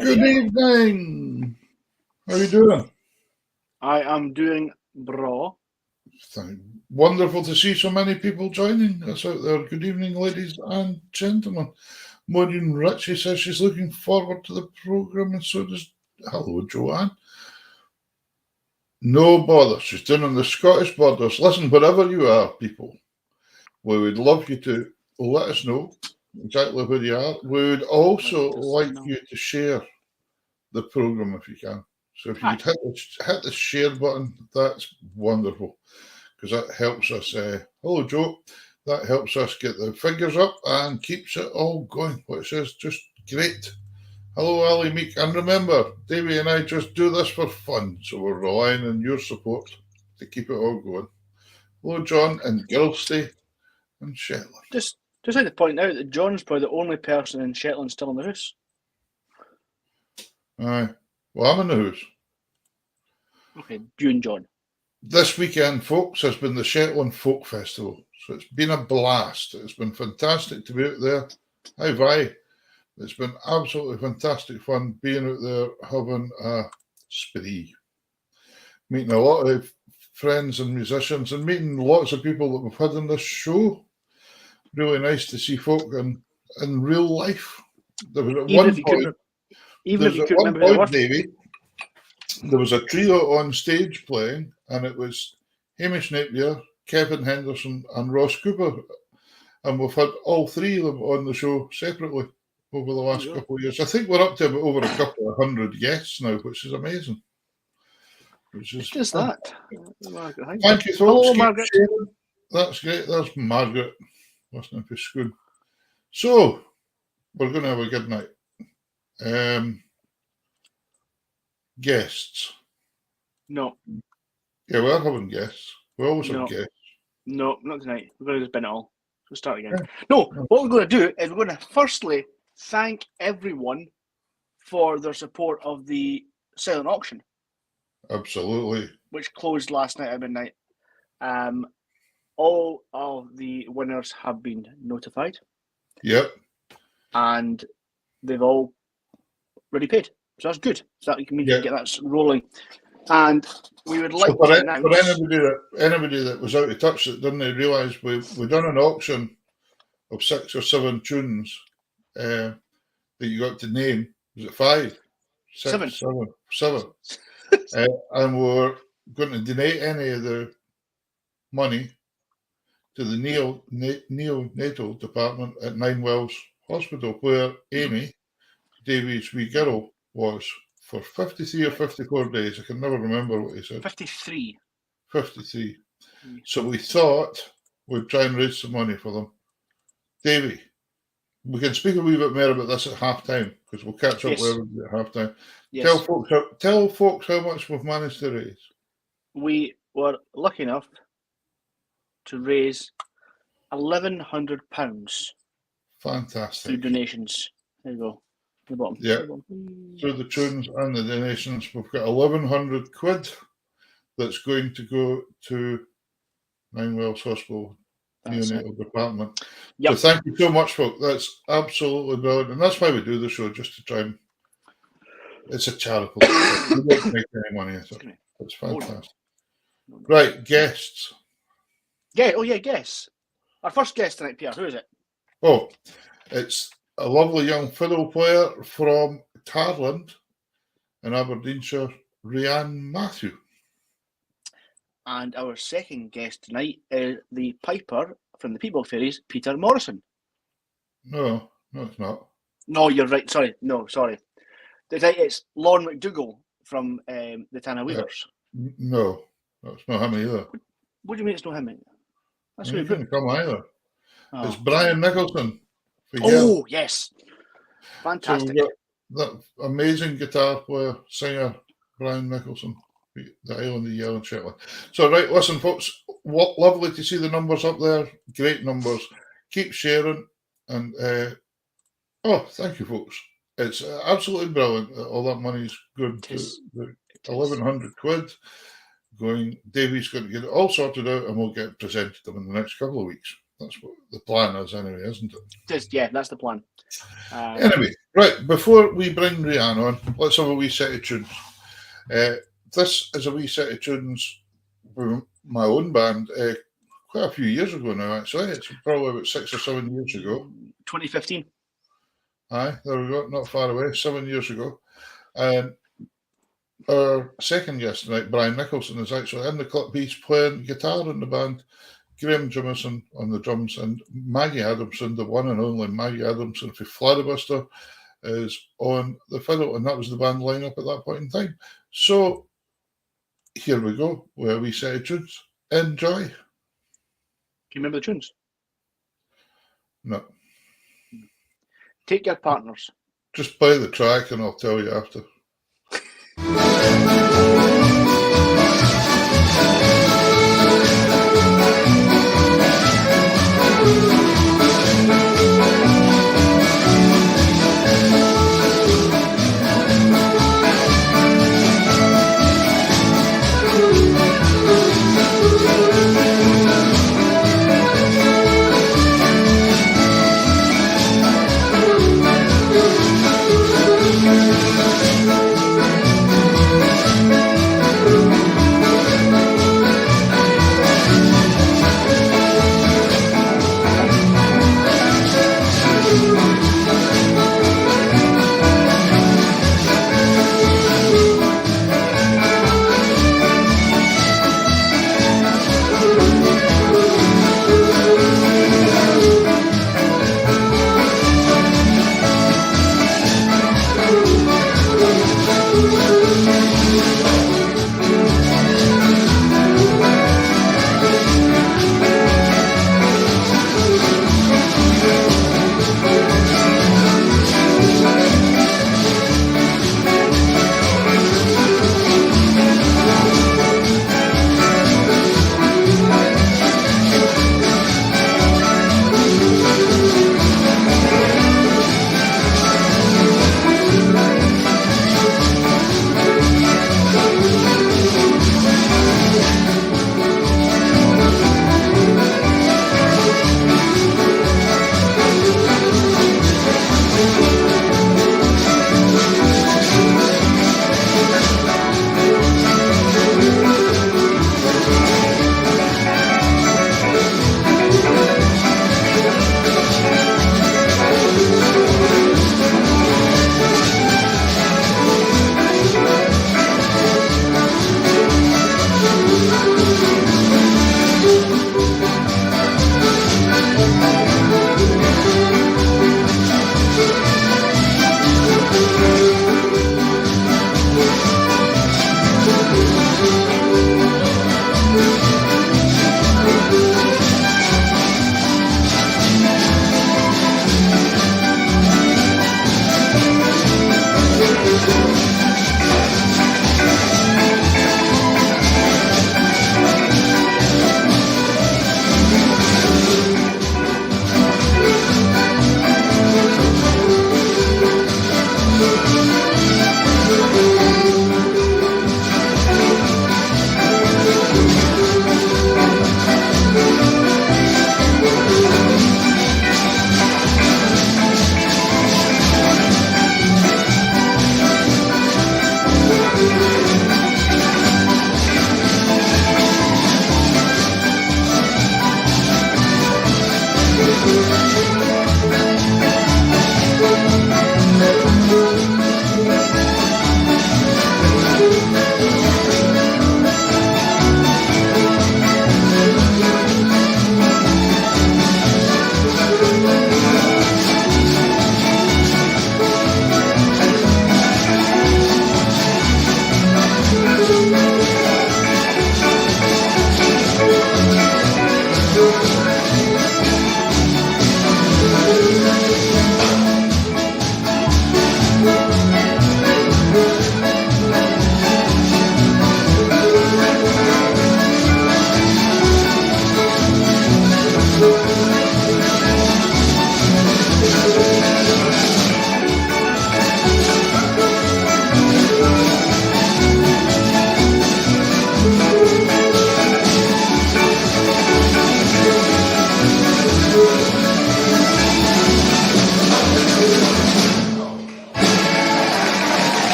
Brian. Good evening. How are you doing? I am doing bra. Wonderful to see so many people joining us out there. Good evening, ladies and gentlemen. Maureen Ritchie says she's looking forward to the programme, and so does hello, Joanne. No bother. She's down on the Scottish borders. Listen, wherever you are, people, we would love you to let us know exactly where you are. We would also like you to share the programme if you can. So if you could hit the share button, that's wonderful, because that helps us. Hello, Joe. That helps us get the figures up and keeps it all going, which is just great. Hello, Ali Meek. And remember, Davey and I just do this for fun, so we're relying on your support to keep it all going. Hello, John and Gilsty and Shetland. Just like to point out that John's probably the only person in Shetland still in the house. Aye. Well, I'm in the house. Okay, you and John. This weekend, folks, has been the Shetland Folk Festival. So it's been a blast. It's been fantastic to be out there. Hi, Vi. It's been absolutely fantastic fun being out there having a spree. Meeting a lot of friends and musicians and meeting lots of people that we've had on this show. Really nice to see folk in real life. There was at one point, Davey, there was a trio on stage playing, and it was Hamish Napier, Kevin Henderson, and Ross Cooper. And we've had all three of them on the show separately over the last couple of years. I think we're up to about over a couple of hundred guests now, which is amazing. Just that. Thank you, folks. Hello, Margaret. Sharing. That's great. There's Margaret listening for school. So, we're going to have a good night. Guests. No. Yeah, we're having guests. We always have guests. No, not tonight. We're going to just bin it all. We'll start again. Yeah. No, what we're going to do is we're going to firstly thank everyone for their support of the silent auction. Absolutely. Which closed last night at midnight. All of the winners have been notified. Yep. And they've all already paid. So that's good. So that can get that rolling. And we would like to announce... For anybody that was out of touch that didn't realise, we've done an auction of 6 or 7 tunes that you got to name. Was it 5? 7. 7. And we're going to donate any of the money to the neonatal department at Nine Wells Hospital, where Amy, Davy's wee girl, was for 53 or 54 days. I can never remember what he said. 53. 53. So we thought we'd try and raise some money for them. Davy, we can speak a wee bit more about this at half time, because we'll catch up with everybody at half time. Yes. Tell folks how much we've managed to raise. We were lucky enough to raise £1,100. Fantastic. Through donations. There you go. The bottom. Yeah. Through the tunes and the donations, we've got 1,100 quid that's going to go to Nine Wells Hospital neonatal department. Yep. So thank you so much, folks. That's absolutely brilliant, and that's why we do the show, just to try and. It's a charitable. We don't make any money at it. It's fantastic. Right, guests. Yeah. Oh yeah, guests. Our first guest tonight, Pierre. Who is it? Oh, it's a lovely young fiddle player from Tarland in Aberdeenshire, Rhiann Matthew. And our second guest tonight is the piper from the Peatbog Fairies, Peter Morrison. No, it's not. No, you're right. Sorry. It's Lorne McDougall from the Tanner Weavers. No, that's not him either. What do you mean it's not him? That's who couldn't come either. Oh. It's Brian Nicholson. Oh, yes. Fantastic. So that amazing guitar player, singer, Brian Nicholson, the Island of Yell and Shetland. So, right, listen, folks, lovely to see the numbers up there. Great numbers. Keep sharing. And, thank you, folks. It's absolutely brilliant. All that money's good. The 1,100 quid going. Davy's going to get it all sorted out, and we'll get it presented to them in the next couple of weeks. That's what the plan is, anyway, isn't it? Yeah, that's the plan. Anyway, right, before we bring Rhiann on, let's have a wee set of tunes. This is a wee set of tunes from my own band quite a few years ago now, actually. It's probably about 6 or 7 years ago. 2015. Aye, there we go, not far away, 7 years ago. And our second guest tonight, Brian Nicholson, is actually in the clip. He's playing guitar in the band. Graham Jimison on the drums, and Maggie Adamson, the one and only Maggie Adamson for Floribuster, is on the fiddle, and that was the band lineup at that point in time. So here we go, where we set of tunes. Enjoy. Can you remember the tunes? No. Take Your Partners. Just play the track and I'll tell you after.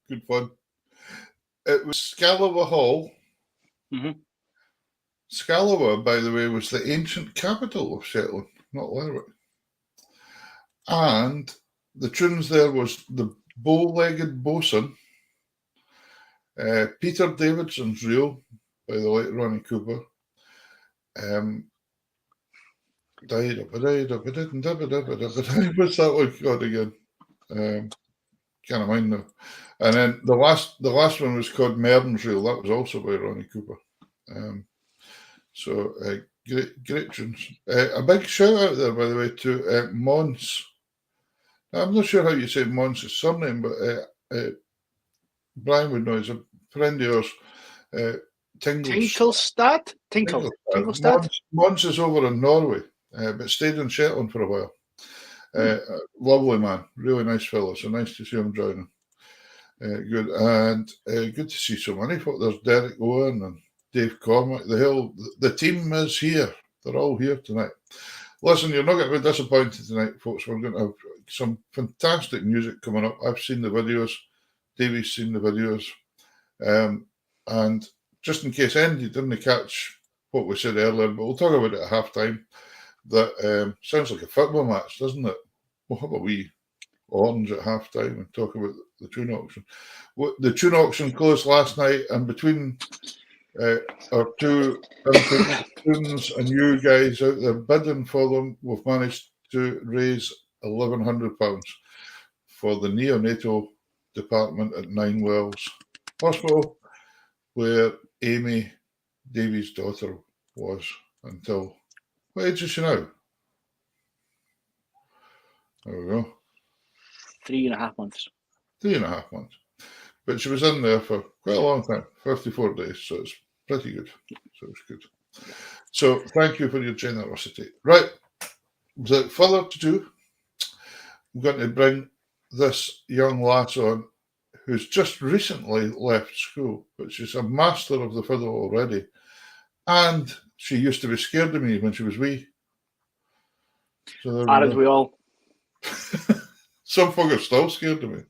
Good fun. It was Scalawa Hall. Mm-hmm. Scalawa, by the way, was the ancient capital of Shetland, not Lerwick. And the tunes there was The Bow-Legged Bosun, Peter Davidson's Reel by the late Ronnie Cooper. What's that one called again? Can't mind now. And then the last one was called Merden's Reel. That was also by Ronnie Cooper. So great tunes. A big shout out there, by the way, to Mons. I'm not sure how you say Mons' surname, but Brian would know. He's a friend of yours. Tinkelstad? Mons is over in Norway, but stayed in Shetland for a while. Lovely man, really nice fellow. So nice to see him joining. Good, and good to see so many folk. There's Derek Owen and Dave Cormack. The team is here. They're all here tonight. Listen, you're not going to be disappointed tonight, folks. We're going to have some fantastic music coming up. I've seen the videos. Davey's seen the videos. And just in case Andy didn't catch what we said earlier, but we'll talk about it at halftime. That sounds like a football match, doesn't it? We'll have a wee orange at halftime and talk about the tune auction. The tune auction closed last night, and between our two tunes and you guys out there bidding for them, we've managed to raise £1,100 for the neonatal department at Ninewells Hospital, where Amy, Davy's daughter, was until, what age is she now? There we go. 3.5 months. 3.5 months. But she was in there for quite a long time, 54 days, so it's pretty good. So it's good. So thank you for your generosity. Right, without further ado, I'm going to bring this young lass on who's just recently left school, but she's a master of the fiddle already. And she used to be scared of me when she was wee. So aren't we all? Some folk are still scared of me.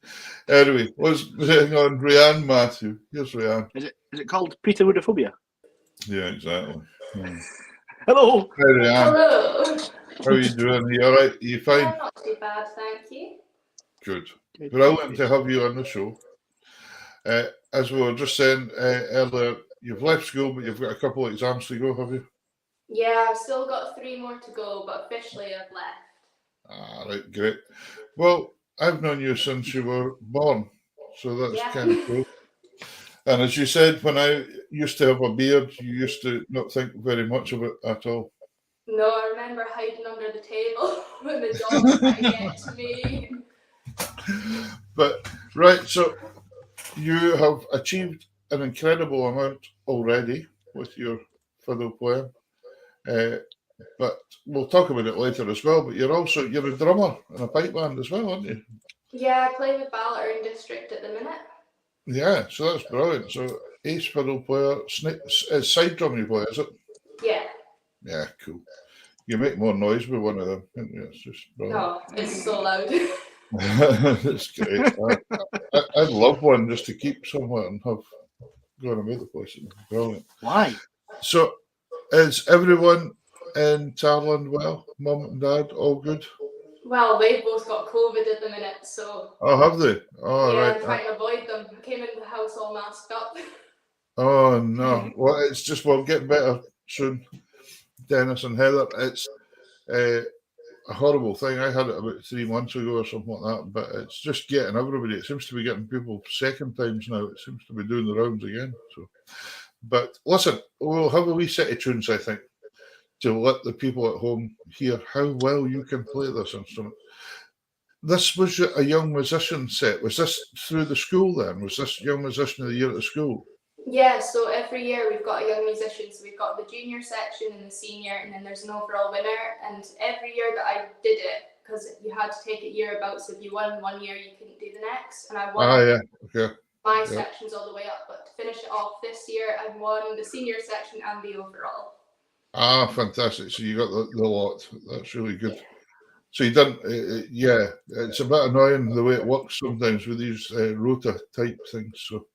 Anyway, let's bring on Rhiann Matthew. Here's Rhiann. Is it called Peterwoodophobia? Yeah, exactly. Hello. Hi, Rhiann. Hello. How are you doing? Are you all right? Are you fine? Yeah, not too bad, thank you. Good. Brilliant to have you on the show. As we were just saying earlier, you've left school, but you've got a couple of exams to go, have you? Yeah, I've still got 3 more to go, but officially I've left. Ah, right, great. Well, I've known you since you were born, so that's kind of cool. And as you said, when I used to have a beard, you used to not think very much of it at all. No, I remember hiding under the table when the dogs tried to get to me. But, right, so you have achieved an incredible amount already with your fiddle playing. But we'll talk about it later as well. But you're a drummer in a pipe band as well, aren't you? Yeah, I play with Ballarton District at the minute. Yeah, so that's brilliant. So ace fiddle player, side drum you play, is it? Yeah. Yeah, cool. You make more noise with one of them. It's just brilliant. No, it's so loud. It's great. I'd love one just to keep somewhere and have going about the place. It's brilliant. Why? So is everyone in Tarland well? Mum and Dad, all good? Well, they've both got COVID at the minute, so... Oh, have they? Oh, yeah, right. I'm trying to avoid them. I came into the house all masked up. Oh, no. Well, it's just, we'll get better soon. Dennis and Heather, it's a horrible thing. I had it about 3 months ago or something like that, but it's just getting everybody. It seems to be getting people second times now. It seems to be doing the rounds again. So, but listen, we'll have a wee set of tunes, I think, to let the people at home hear how well you can play this instrument. This was a young musician set. Was this through the school then? Was this young musician of the year at the school? Yeah, so every year we've got a young musician. So we've got the junior section and the senior, and then there's an overall winner. And every year that I did it, because you had to take it year about, so if you won one year, you couldn't do the next. And I won my sections all the way up. But to finish it off this year, I won the senior section and the overall. Ah, fantastic. So you got the lot. That's really good. So you didn't, yeah, it's a bit annoying the way it works sometimes with these rota type things. So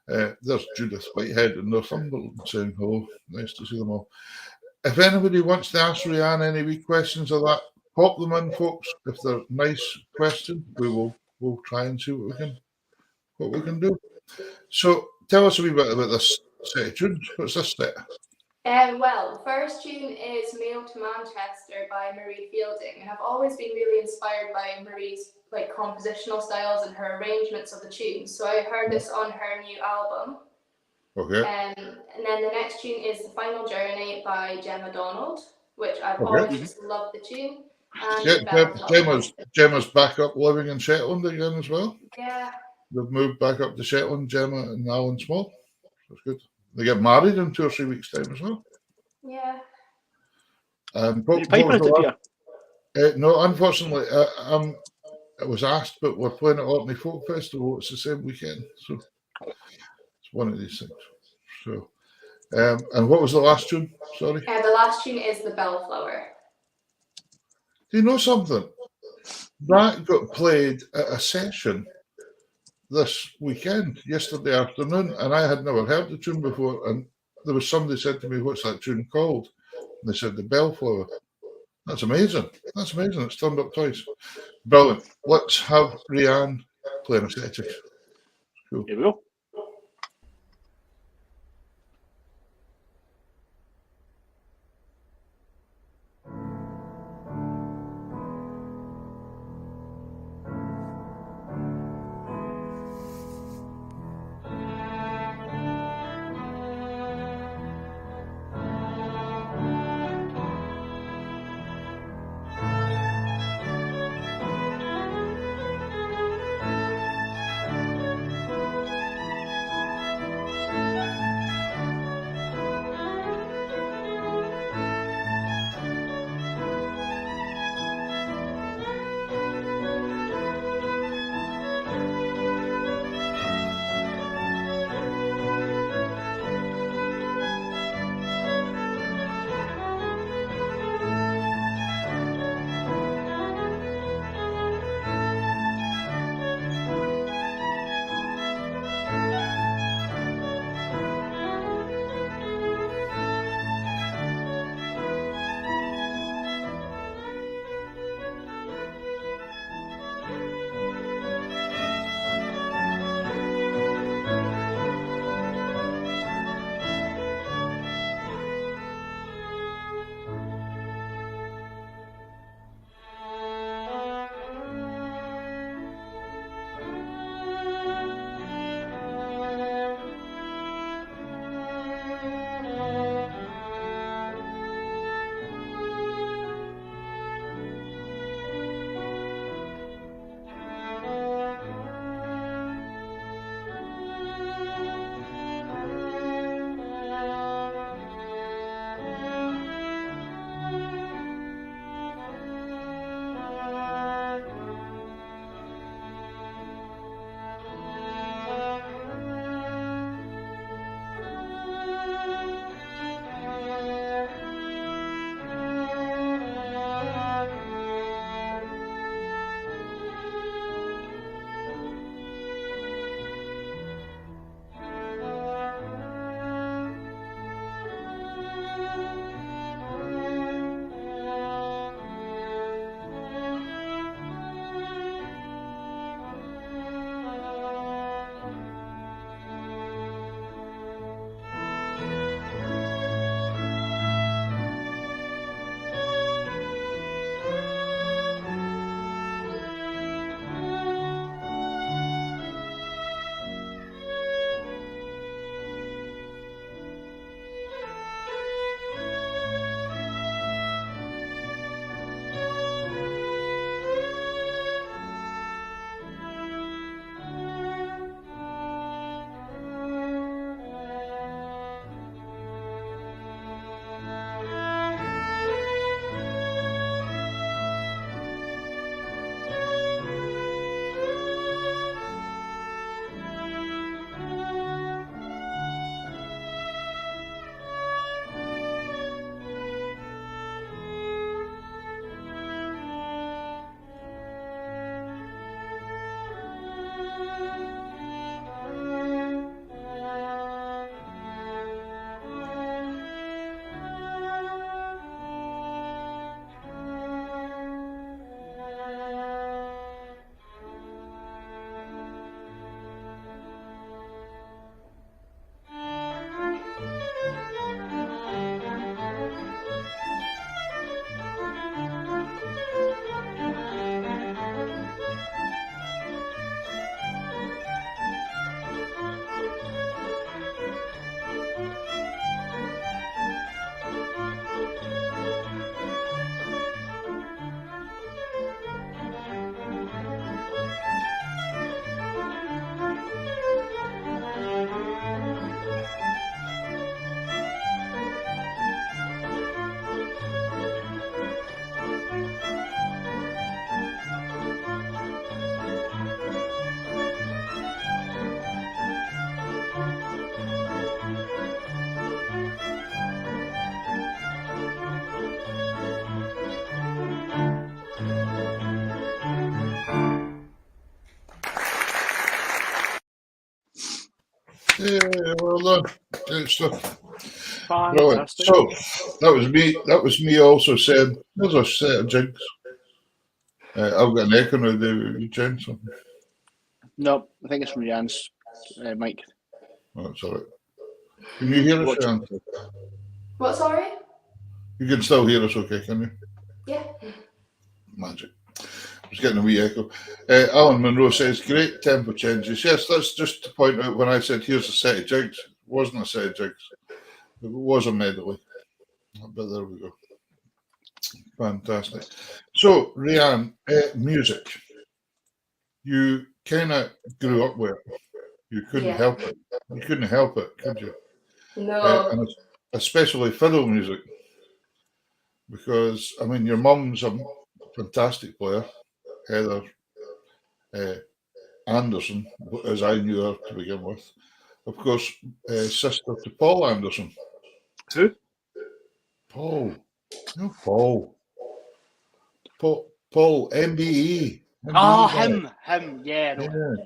there's Judith Whitehead in Northumberland saying hello. Nice to see them all. If anybody wants to ask Rhiann any wee questions of that, pop them in, folks. If they're nice questions, we'll try and see what we can do. So tell us a wee bit about this set of tunes. What's this set? Well, the first tune is Mail to Manchester by Marie Fielding, and I've always been really inspired by Marie's like compositional styles and her arrangements of the tunes. So I heard this on her new album. Okay. And then the next tune is The Final Journey by Gemma Donald, which I've always just loved the tune. And Gemma's back up living in Shetland again as well. Yeah. They've moved back up to Shetland, Gemma and Alan Small. That's good. They get married in 2 or 3 weeks' time as well. Yeah. No, unfortunately, I was asked, but we're playing at Orkney Folk Festival. It's the same weekend, so it's one of these things. So, and what was the last tune? Sorry. The last tune is The Bellflower. Do you know something? That got played at a session this weekend, yesterday afternoon, and I had never heard the tune before. And there was somebody said to me, "What's that tune called?" And they said, "The Bellflower." That's amazing. That's amazing. It's turned up twice. Brilliant. Let's have Rhiann play an aesthetic. Cool. Here we go. Yeah, well done. Great stuff. Brilliant. Fantastic. So that was me. That was me also saying, "There's a set of jigs." I've got an echo now, David. You change something? No, I think it's from Rhiann's mic. Oh, that's all right. Can you hear us, Watch it. Rhiann? What, sorry? You can still hear us, okay? Can you? Yeah. Magic. I was getting a wee echo. Alan Monroe says, "Great tempo changes." Yes, that's just to point out when I said, "Here's a set of jigs." It wasn't a set of jigs. It was a medley. But there we go. Fantastic. So, Rhiann, music. You kind of grew up with it. You couldn't Yeah. help it. You couldn't help it, could you? No. And especially fiddle music. Because, I mean, your mum's a fantastic player, Heather Anderson, as I knew her to begin with. Of course, sister to Paul Anderson. Who? Paul. No, Paul. Paul, MBE. Oh, MBE him. Yeah, no.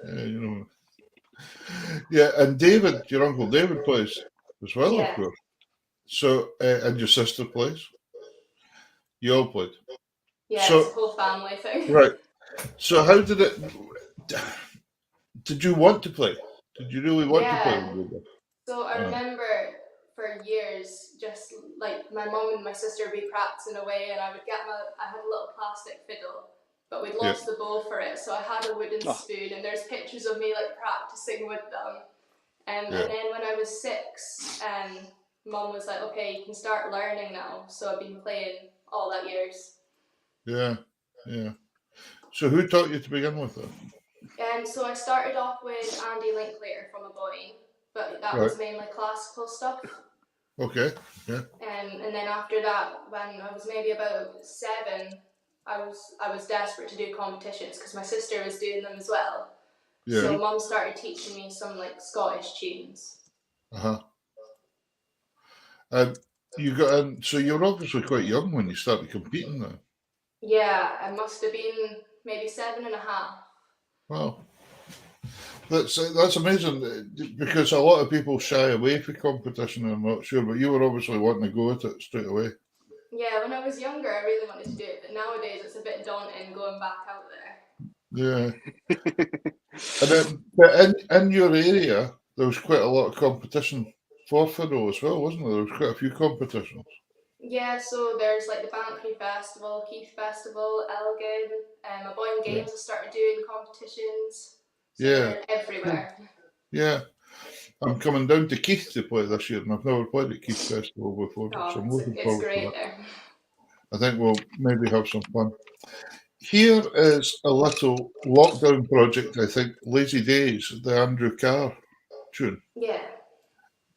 Yeah, you know. Yeah, and David, your uncle David plays as well, Yeah. of course. So, and your sister plays. You all played. Yeah, So- it's a whole family thing. Right. So, how did it? Did you want to play? Did you really want to play? Yeah. So I remember for years, just like my mum and my sister would be practicing away, and I had a little plastic fiddle, but we'd lost the bow for it, so I had a wooden spoon, and there's pictures of me like practicing with them. And then when I was 6, Mum was like, "Okay, you can start learning now." So I've been playing all that years. Yeah. So, who taught you to begin with? So I started off with Andy Linklater from Aboyne, but that was mainly classical stuff. Okay. Yeah. And then after that, when I was maybe about 7, I was desperate to do competitions because my sister was doing them as well. Yeah. So Mum started teaching me some like Scottish tunes. And you got in. So you're obviously quite young when you started competing now. Yeah, I must have been maybe 7.5. Wow. That's amazing because a lot of people shy away from competition. I'm not sure, but you were obviously wanting to go at it straight away. Yeah, when I was younger, I really wanted to do it, but nowadays it's a bit daunting going back out there. Yeah. And then, but in your area, there was quite a lot of competition for fiddle as well, wasn't there? There was quite a few competitions. Yeah, so there's like the Banchory Festival, Keith Festival, Elgin, Aboyne Games have started doing competitions. So they're everywhere. Yeah. I'm coming down to Keith to play this year, and I've never played at Keith Festival before, so I'm looking It's forward to great that. there. I think we'll maybe have some fun. Here is a little lockdown project, I think, Lazy Days, the Andrew Carr tune. Yeah.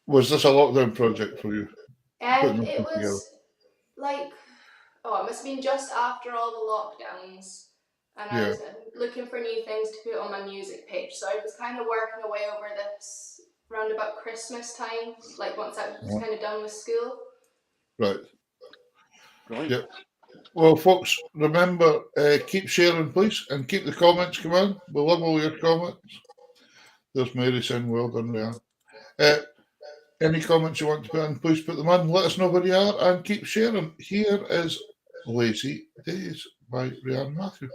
Was this a lockdown project for you? It was like, it must have been just after all the lockdowns, and I was looking for new things to put on my music page, so I was kind of working away over this round about Christmas time, like once I was kind of done with school. Right. Right. Yep. Well, folks, remember, keep sharing, please, and keep the comments coming. We love all your comments. There's Mary saying, well done, Rhiann. Any comments you want to put in, please put them in. Let us know where you are and keep sharing. Here is Lazy Days by Rhiann Matthew.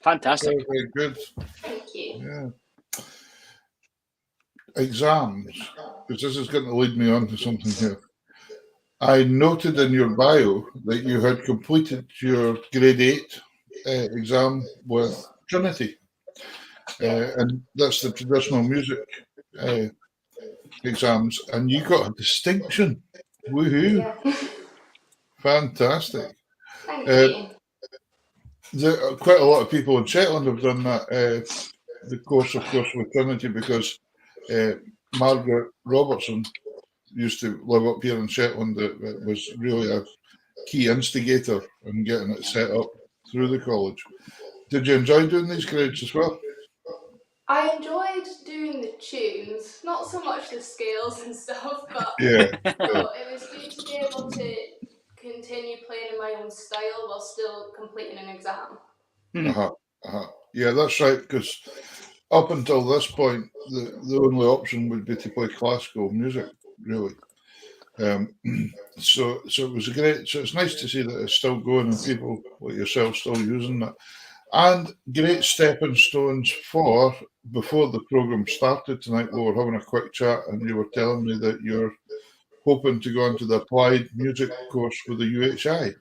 Fantastic. Very, very good. Thank you. Yeah. Exams, because this is going to lead me on to something here. I noted in your bio that you had completed your grade 8 exam with Trinity, and that's the traditional music exams, and you got a distinction. Woohoo! Yeah. Fantastic. Thank you. Quite a lot of people in Shetland have done that, the course, of course, with Trinity, because Margaret Robertson used to live up here in Shetland. That was really a key instigator in getting it set up through the college. Did you enjoy doing these grades as well? I enjoyed doing the tunes, not so much the scales and stuff, but Yeah. still, it was good to be able to continue playing in my own style while still completing an exam. Yeah, that's right, because up until this point, the only option would be to play classical music, really. So it was so it's nice to see that it's still going and people like yourself still using it. And great stepping stones for, before the programme started tonight, we were having a quick chat and you were telling me that you're hoping to go into the applied music course with the UHI.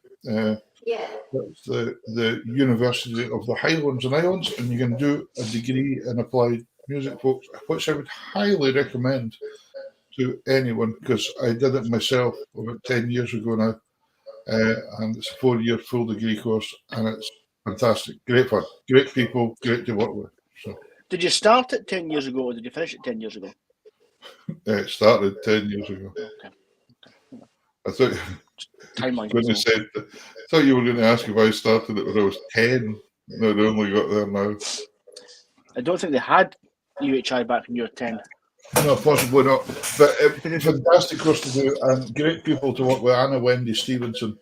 Yeah. That's the University of the Highlands and Islands, and you can do a degree in applied music, folks, which I would highly recommend to anyone, because I did it myself about 10 years ago now, and it's a 4-year full degree course, and it's fantastic, great fun, great people, great to work with. So, did you start it 10 years ago, or did you finish it 10 years ago? It started 10 years ago. Okay. I thought you were going to ask if I started it when I was 10. No, they only got there now. I don't think they had UHI back when you were 10. No, possibly not. But fantastic course to do, and great people to work with. Anna Wendy Stevenson,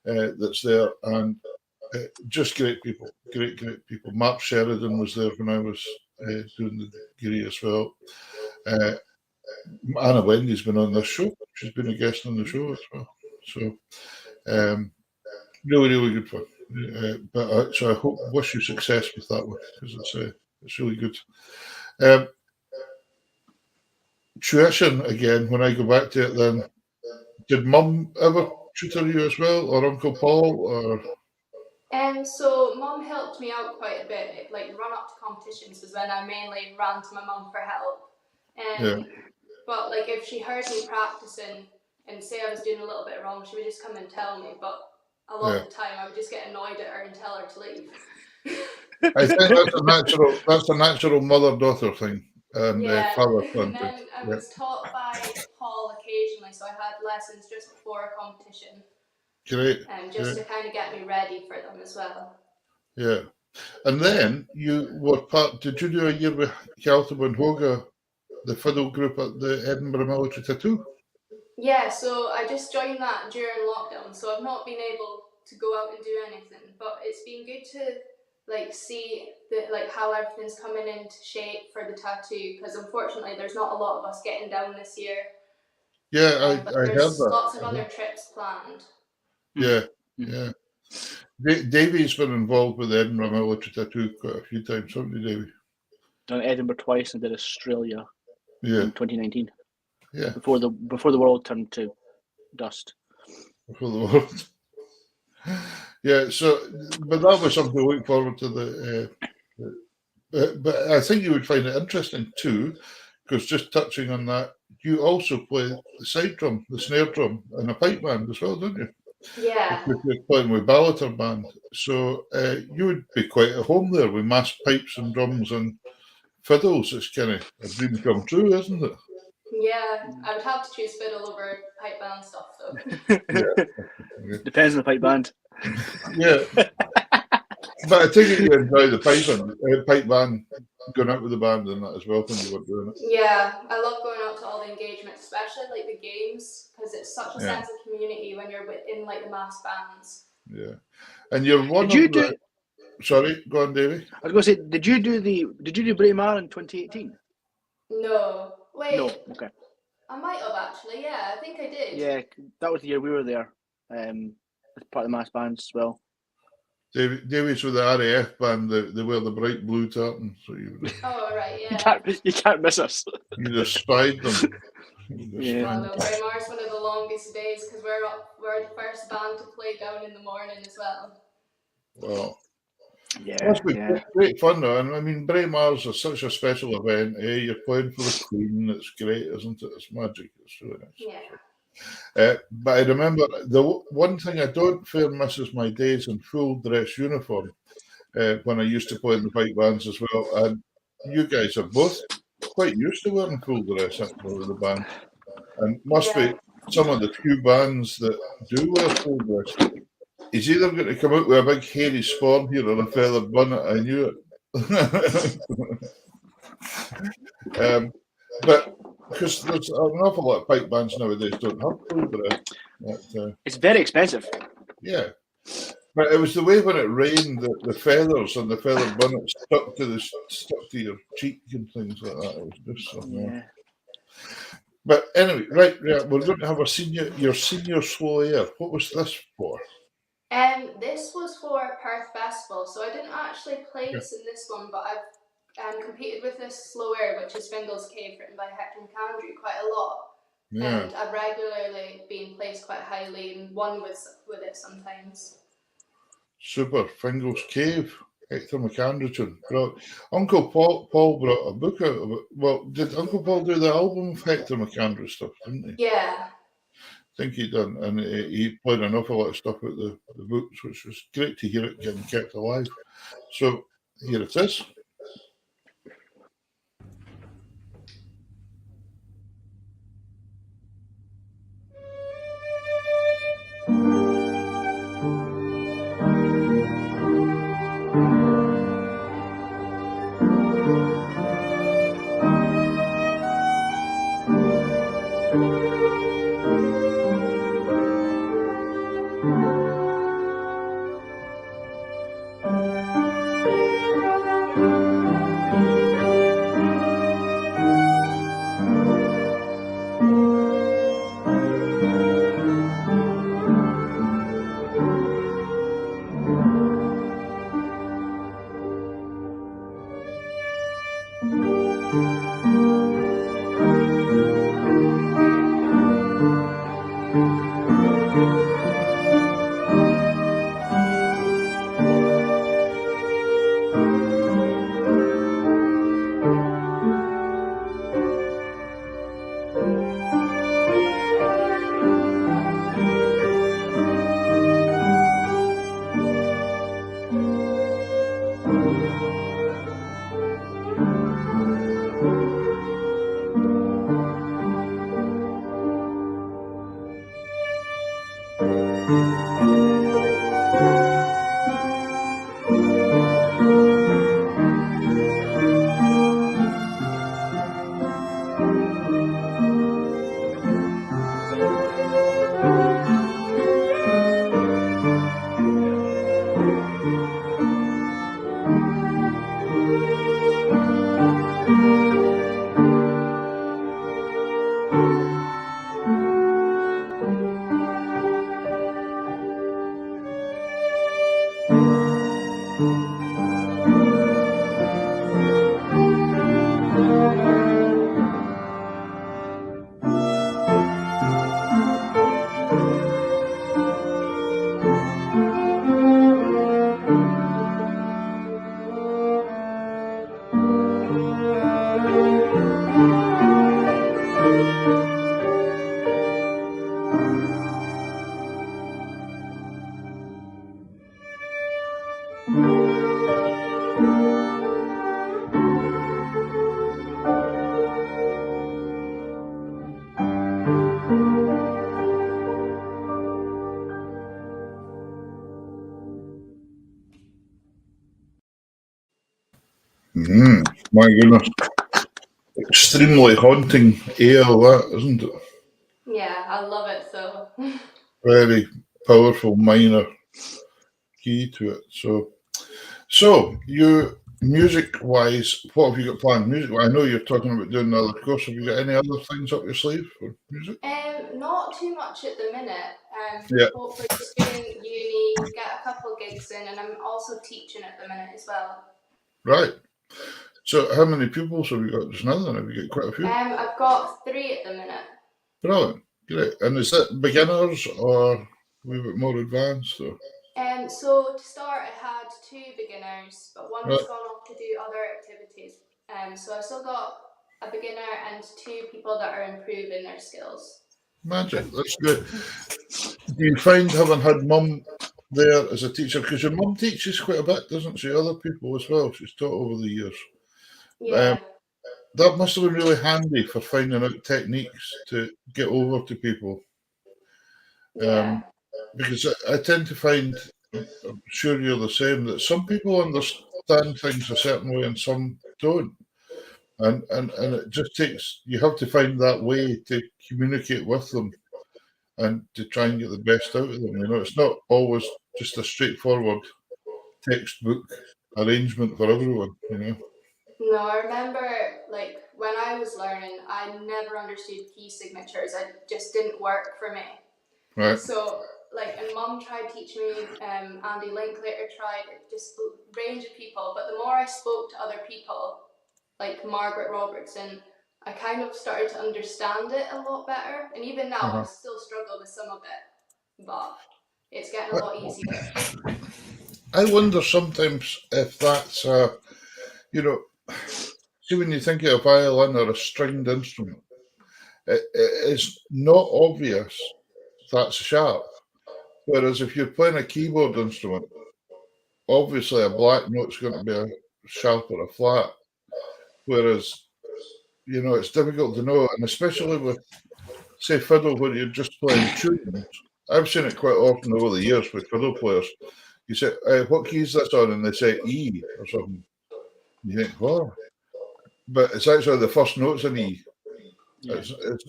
that's there, and just great people, great people. Mark Sheridan was there when I was doing the degree as well. Anna Wendy's been on this show. She's been a guest on the show as well. So, really, really good fun. So I wish you success with that one, because it's really good. Tuition again. When I go back to it, then did Mum ever tutor you as well, or Uncle Paul, or? So Mum helped me out quite a bit. Like run up to competitions was when I mainly ran to my mum for help. But like if she heard me practicing and say I was doing a little bit wrong, she would just come and tell me. But a lot of the time, I would just get annoyed at her and tell her to leave. I think that's a natural mother-daughter thing. And father and then I was taught by Paul occasionally, so I had lessons just before a competition. Great. Just to kind of get me ready for them as well. Yeah. And then you were did you do a year with Hjalta and Hoga, the fiddle group at the Edinburgh Military Tattoo? Yeah, so I just joined that during lockdown, so I've not been able to go out and do anything, but it's been good to see how everything's coming into shape for the tattoo, because unfortunately there's not a lot of us getting down this year. Yeah, but I heard there's that. Lots of other trips planned. Yeah. Davey's been involved with the Edinburgh Military Tattoo quite a few times, haven't you, Davey? Done Edinburgh twice and did Australia in 2019. Yeah. Before the world turned to dust. Before the world. Yeah, but that was something to look forward to. But I think you would find it interesting too, because just touching on that, you also play the side drum, the snare drum, and a pipe band as well, don't you? Yeah. You're playing with Ballater band, so you would be quite at home there with mass pipes and drums and fiddles. It's kind of a dream come true, isn't it? Yeah, I would have to choose fiddle over pipe band stuff though. Yeah. Depends on the pipe band. Yeah. But I think you enjoy the pipe band, going out with the band and that as well when you were doing it. Yeah, I love going out to all the engagements, especially like the games, because it's such a sense of community when you're in like the mass bands. Yeah, and you're one Sorry, go on, Davey. I was going to say, did you do Braemar in 2018? No. Wait. No. Okay. I might have actually. Yeah, I think I did. Yeah, that was the year we were there. As part of the mass bands as well. Davies with the RAF band, they wear the bright blue tartan. So Oh, right, yeah. You can't miss us. You just spied them. Yeah. Oh, no, Braymar's one of the longest days because we're the first band to play down in the morning as well. Well, Yeah, that's been great fun though. And I mean, Braymar's is such a special event. You're playing for the Queen. It's great, isn't it? It's magic. It's really nice. Yeah. But I remember the one thing I don't fair miss is my days in full dress uniform when I used to play in the pipe bands as well. And you guys are both quite used to wearing full dress in the band, and must be some of the few bands that do wear full dress. He's either going to come out with a big hairy spawn here or a feathered bonnet. I knew it. But because there's an awful lot of pipe bands nowadays don't have full dress. It's very expensive. Yeah. But it was the way when it rained that the feathers and the feathered bonnet stuck to your cheek and things like that. It was just something. Yeah. But anyway, right, we're going to have your senior slow air. What was this for? This was for Perth Festival, so I didn't actually place in this one, but I've competed with this slow air, which is Fingal's Cave, written by Hector McAndrew, quite a lot. Yeah. And I've regularly been placed quite highly and won with it sometimes. Super. Fingal's Cave, Hector McAndrew. Uncle Paul brought a book out of it. Well, did Uncle Paul do the album of Hector McAndrew stuff, didn't he? Yeah. I think he done, and he played an awful lot of stuff with the books, which was great to hear it getting kept alive. So here it is. My goodness. Extremely haunting air, that, isn't it? Yeah, I love it so. Very powerful minor key to it. So you, music-wise, what have you got planned? Music, I know you're talking about doing another course. Have you got any other things up your sleeve for music? Not too much at the minute. Yeah. Hopefully student uni, get a couple gigs in, and I'm also teaching at the minute as well. Right. So how many pupils have you got just now then? Have you got quite a few? I've got 3 at the minute. Brilliant. Great. And is that beginners or a wee bit more advanced? Or? So to start, I had 2 beginners, but one has gone off to do other activities. So I've still got a beginner and 2 people that are improving their skills. Magic. That's good. Do you find having had mum there as a teacher, because your mum teaches quite a bit, doesn't she? Other people as well. She's taught over the years. Yeah. That must have been really handy for finding out techniques to get over to people. Yeah. Because I tend to find, I'm sure you're the same, that some people understand things a certain way and some don't. And it just takes, you have to find that way to communicate with them and to try and get the best out of them. You know, it's not always just a straightforward textbook arrangement for everyone, you know. No, I remember, like, when I was learning, I never understood key signatures. It just didn't work for me. Right. So, like, and Mum tried teaching me, Andy Linklater tried, just a range of people. But the more I spoke to other people, like Margaret Robertson, I kind of started to understand it a lot better. And even now, I still struggle with some of it, but it's getting a lot easier. I wonder sometimes if that's, you know, see when you think of a violin or a stringed instrument, it's not obvious that's sharp. Whereas if you're playing a keyboard instrument, obviously a black note's going to be a sharp or a flat. Whereas, you know, it's difficult to know, and especially with, say, fiddle, where you're just playing tunes. I've seen it quite often over the years with fiddle players. You say, what key is this on? And they say E or something. You think, oh. But it's actually the first note's an E. Yeah.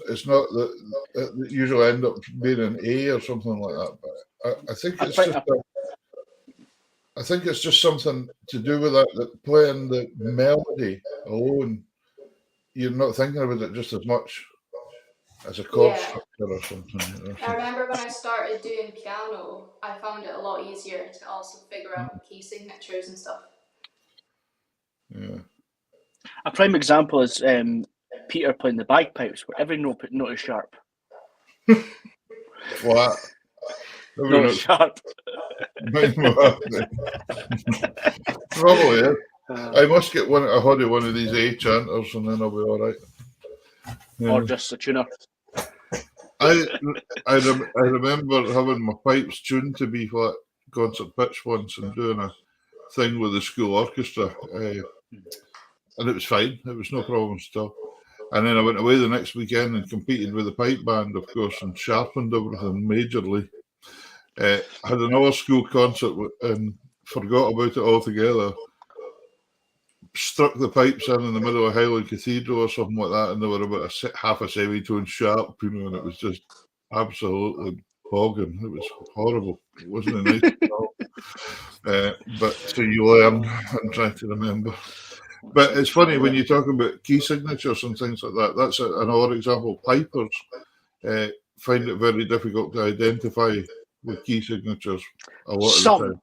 It's not that it usually end up being an A or something like that. But I think it's just something to do with that playing the melody alone, you're not thinking about it just as much as a chord structure or something. You know? I remember when I started doing piano, I found it a lot easier to also figure out key signatures and stuff. Yeah. A prime example is Peter playing the bagpipes, where every note is sharp. What? No, sharp. Probably, yeah. I must get one of these A chanters and then I'll be all right. Yeah. Or just a tuner. I remember having my pipes tuned to be flat concert pitch once and doing a thing with the school orchestra, and it was fine. It was no problem still. And then I went away the next weekend and competed with the pipe band, of course, and sharpened everything majorly. Had another school concert and forgot about it altogether. Struck the pipes in the middle of Highland Cathedral or something like that, and they were about half a semitone sharp, you know, and it was just absolutely bogging. It was horrible. It wasn't nice at all. But so you learn and try to remember. But it's funny when you talk about key signatures and things like that. That's another example. Pipers find it very difficult to identify with key signatures a lot of the time.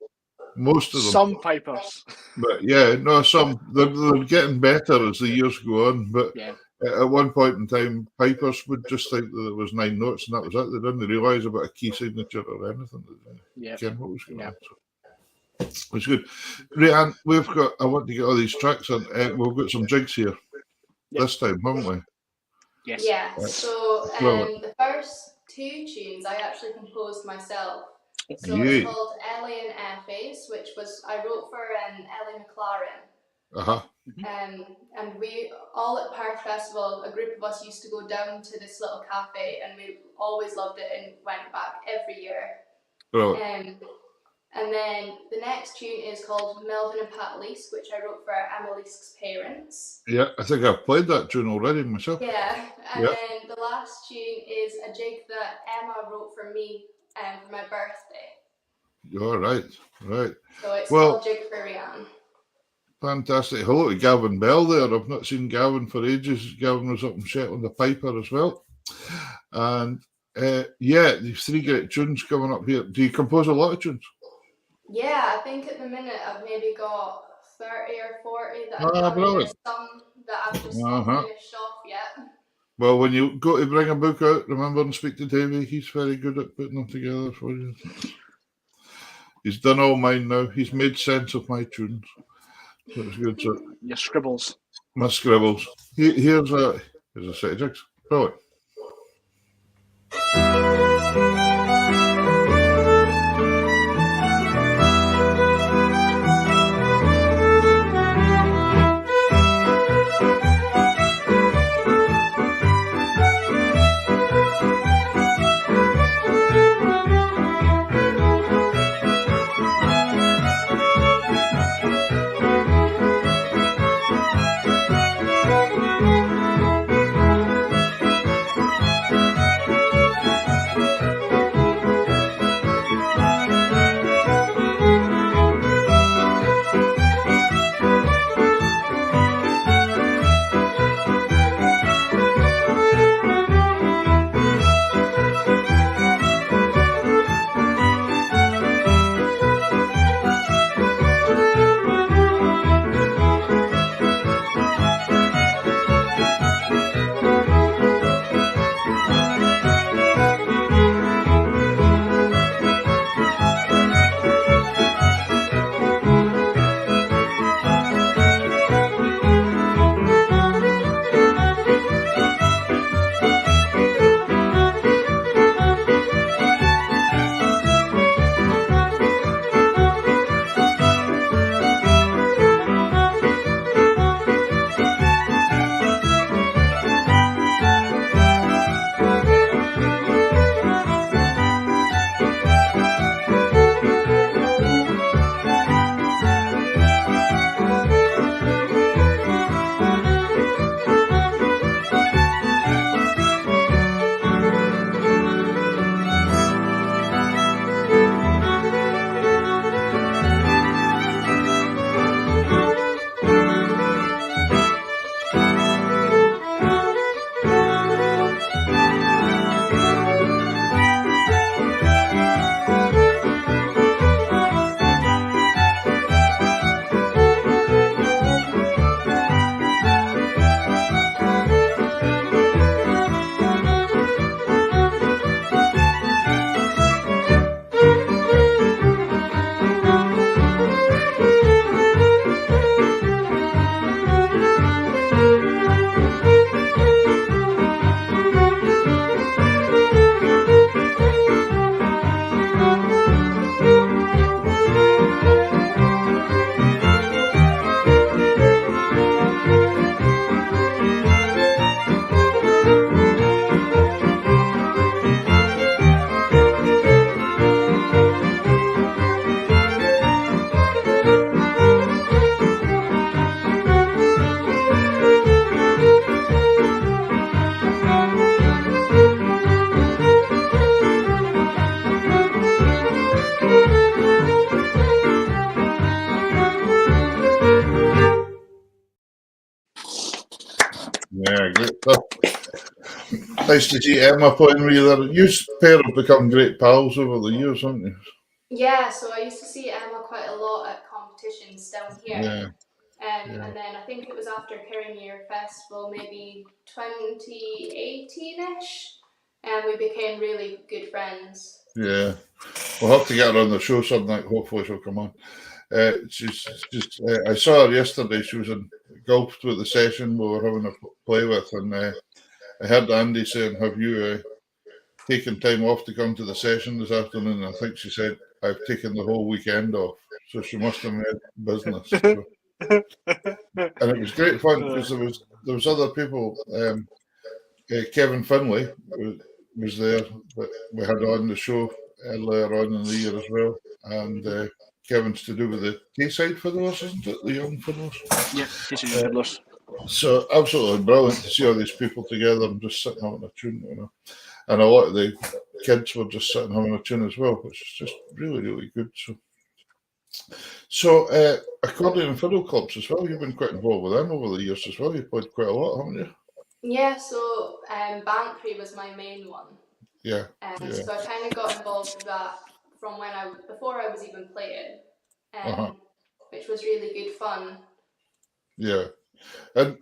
Most of them. Some pipers. But yeah, no, some. They're getting better as the years go on. But at one point in time, pipers would just think that there was 9 notes and that was it. They didn't realise about a key signature or anything. What was going on. So. It's good. Rhiann, I want to get all these tracks in. We've got some jigs here this time, haven't we? Yes. Yeah, so the first 2 tunes I actually composed myself. So it's called Ellie and Effie's, which I wrote for Ellie McLaren. And we all at Perth Festival, a group of us used to go down to this little cafe, and we always loved it and went back every year. And then the next tune is called Melvin and Pat Lease, which I wrote for Annalise's parents. Yeah, I think I've played that tune already myself. Yeah, and then the last tune is a jig that Emma wrote for me for my birthday. All right. So it's called Jig for Rhiann. Fantastic. Hello to Gavin Bell there. I've not seen Gavin for ages. Gavin was up in Shetland, the piper as well. And Yeah, these 3 great tunes coming up here. Do you compose a lot of tunes? Yeah, I think at the minute I've maybe got 30 or 40 that I've done. Brilliant. There's some that I've just not finished off yet. Well, when you go to bring a book out, remember and speak to Davey. He's very good at putting them together for you. He's done all mine now. He's made sense of my tunes. So it's good. So Your scribbles. my scribbles. Here's a set of jigs. Brilliant. Yeah, great stuff. Nice to see Emma playing with you there. You pair have become great pals over the years, haven't you? Yeah, so I used to see Emma quite a lot at competitions down here. Yeah. And then I think it was after Kirriemuir Festival, maybe 2018-ish, and we became really good friends. Yeah. We'll have to get her on the show some night. Hopefully she'll come on. She's just. I saw her yesterday. She was in golf with the session we were having a play with, and I heard Andy saying, "Have you taken time off to come to the session this afternoon?" And I think she said, "I've taken the whole weekend off." So she must have made business. So. And it was great fun because there was other people. Kevin Finlay was there, but we had on the show earlier on in the year as well, and Kevin's to do with the Tayside Fiddlers, isn't it? The young fiddlers. Yeah, Tayside Fiddlers. So absolutely brilliant to see all these people together and just sitting having a tune, you know. And a lot of the kids were just sitting having a tune as well, which is just really, really good. So accordion and fiddle clubs as well. You've been quite involved with them over the years as well. You've played quite a lot, haven't you? Yeah, so Banbury was my main one. Yeah. So I kind of got involved with that from before I was even playing, which was really good fun. Yeah. And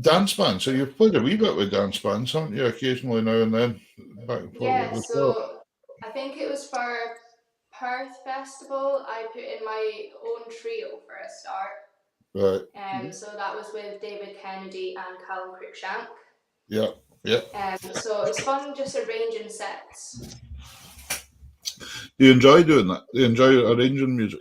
dance bands. So you've played a wee bit with dance bands, haven't you? Occasionally now and then, back and forward as well. So I think it was for Perth Festival. I put in my own trio for a start. Right. So that was with David Kennedy and Callum Cruikshank. Yeah. So it was fun just arranging sets. Do you enjoy doing that? Do you enjoy arranging music?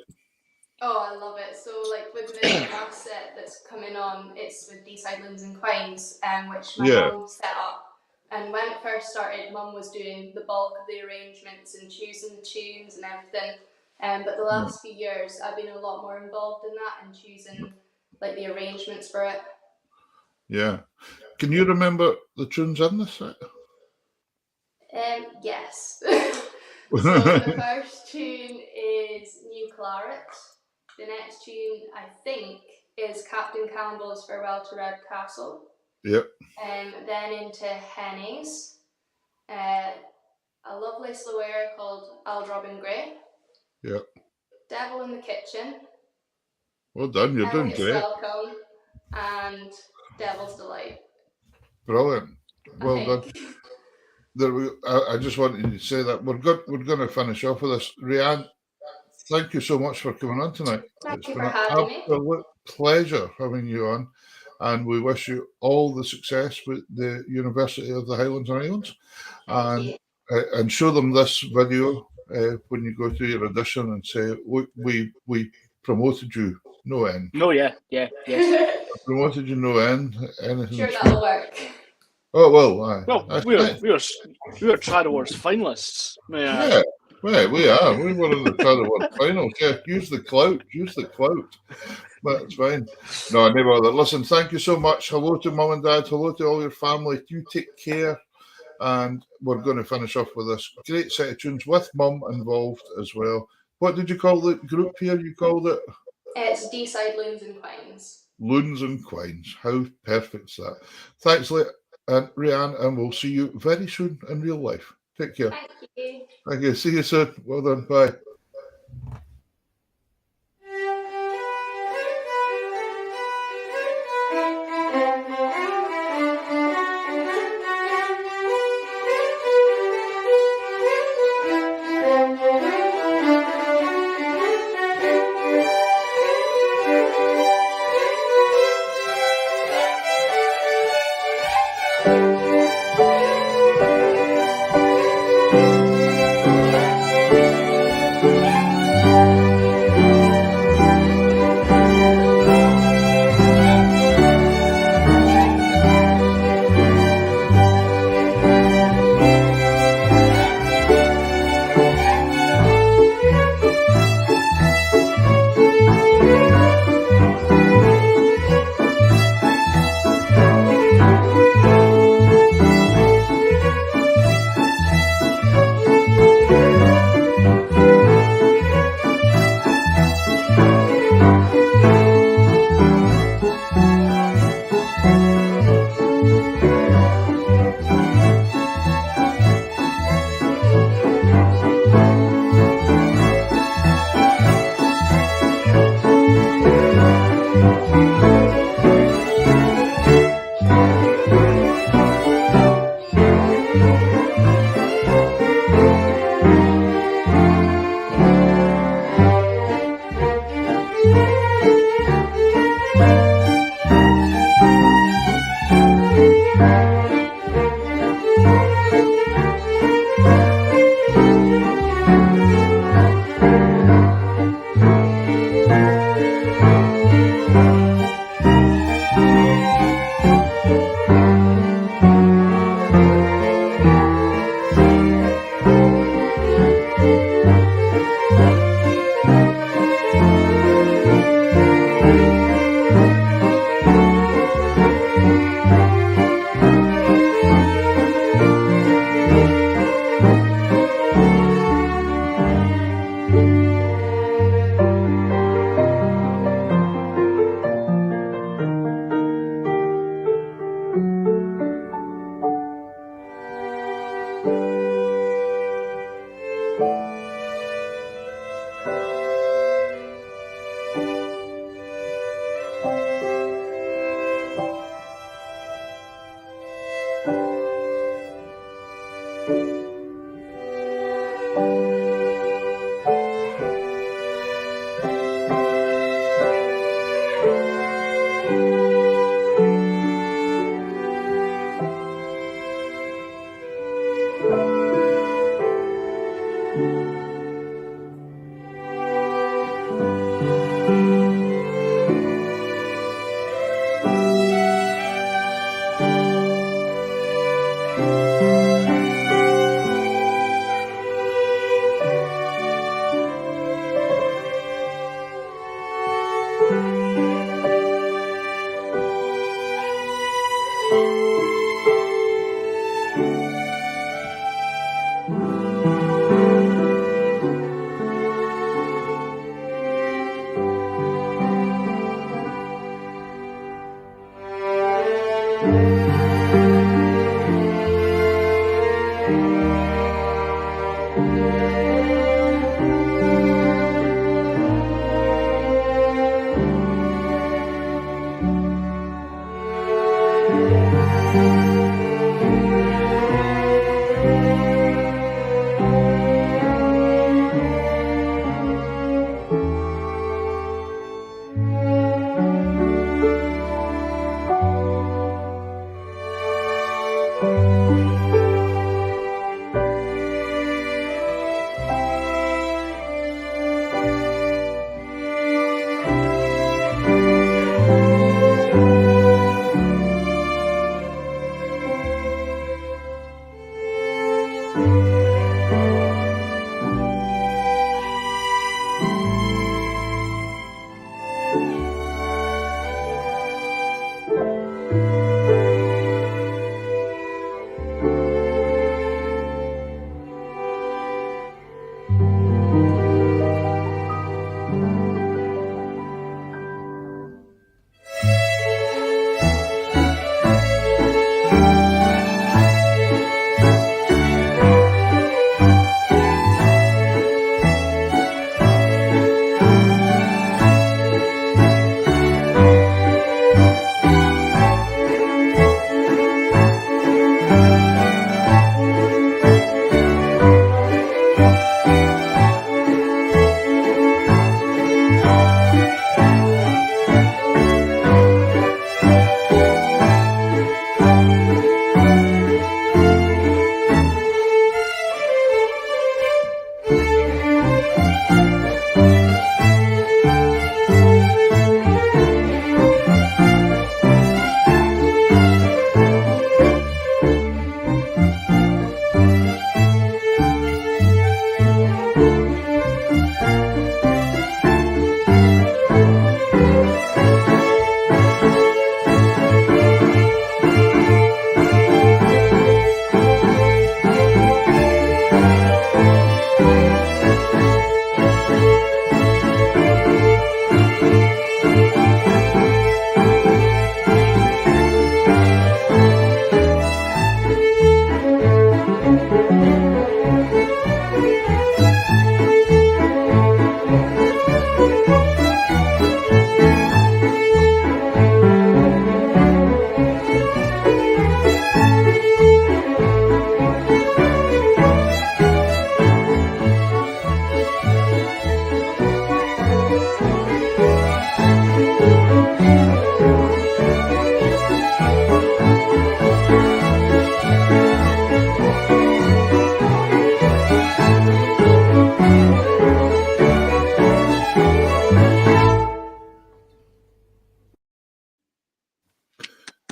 Oh, I love it. So like with the last set that's coming on, it's with D-Side Linds and Quines, which my mum set up. And when it first started, Mum was doing the bulk of the arrangements and choosing the tunes and everything. But the last few years, I've been a lot more involved in that and choosing like the arrangements for it. Yeah. Can you remember the tunes in this set? Yes. So the first tune is New Claret. The next tune, I think, is Captain Campbell's Farewell to Red Castle. Yep. Then into Henny's, a lovely slow air called Aldrobin Grey. Yep. Devil in the Kitchen. Well done, you're doing great. Welcome, and Devil's Delight. Brilliant. Well done. I just wanted to say that we're going to finish off with this. Rhiann, thank you so much for coming on tonight. It's been an absolute pleasure having you on, and we wish you all the success with the University of the Highlands and Islands. And show them this video when you go through your audition and say, we promoted you no end. No, yeah. Promoted you no end. Anything sure that'll work. Oh well, we were Trad Awards finalists. Yeah, well, we are. We were in the Trad Awards finals. Yeah, use the clout. That's fine. No, never other. Listen, thank you so much. Hello to Mum and Dad. Hello to all your family. You take care. And we're going to finish off with this great set of tunes with Mum involved as well. What did you call the group here? You called it? It's D-Side Loons and Quines. Loons and Quines. How perfect is that? Thanks, Rhiann, and we'll see you very soon in real life. Take care. Thank you. Thank you. See you soon. Well done. Bye.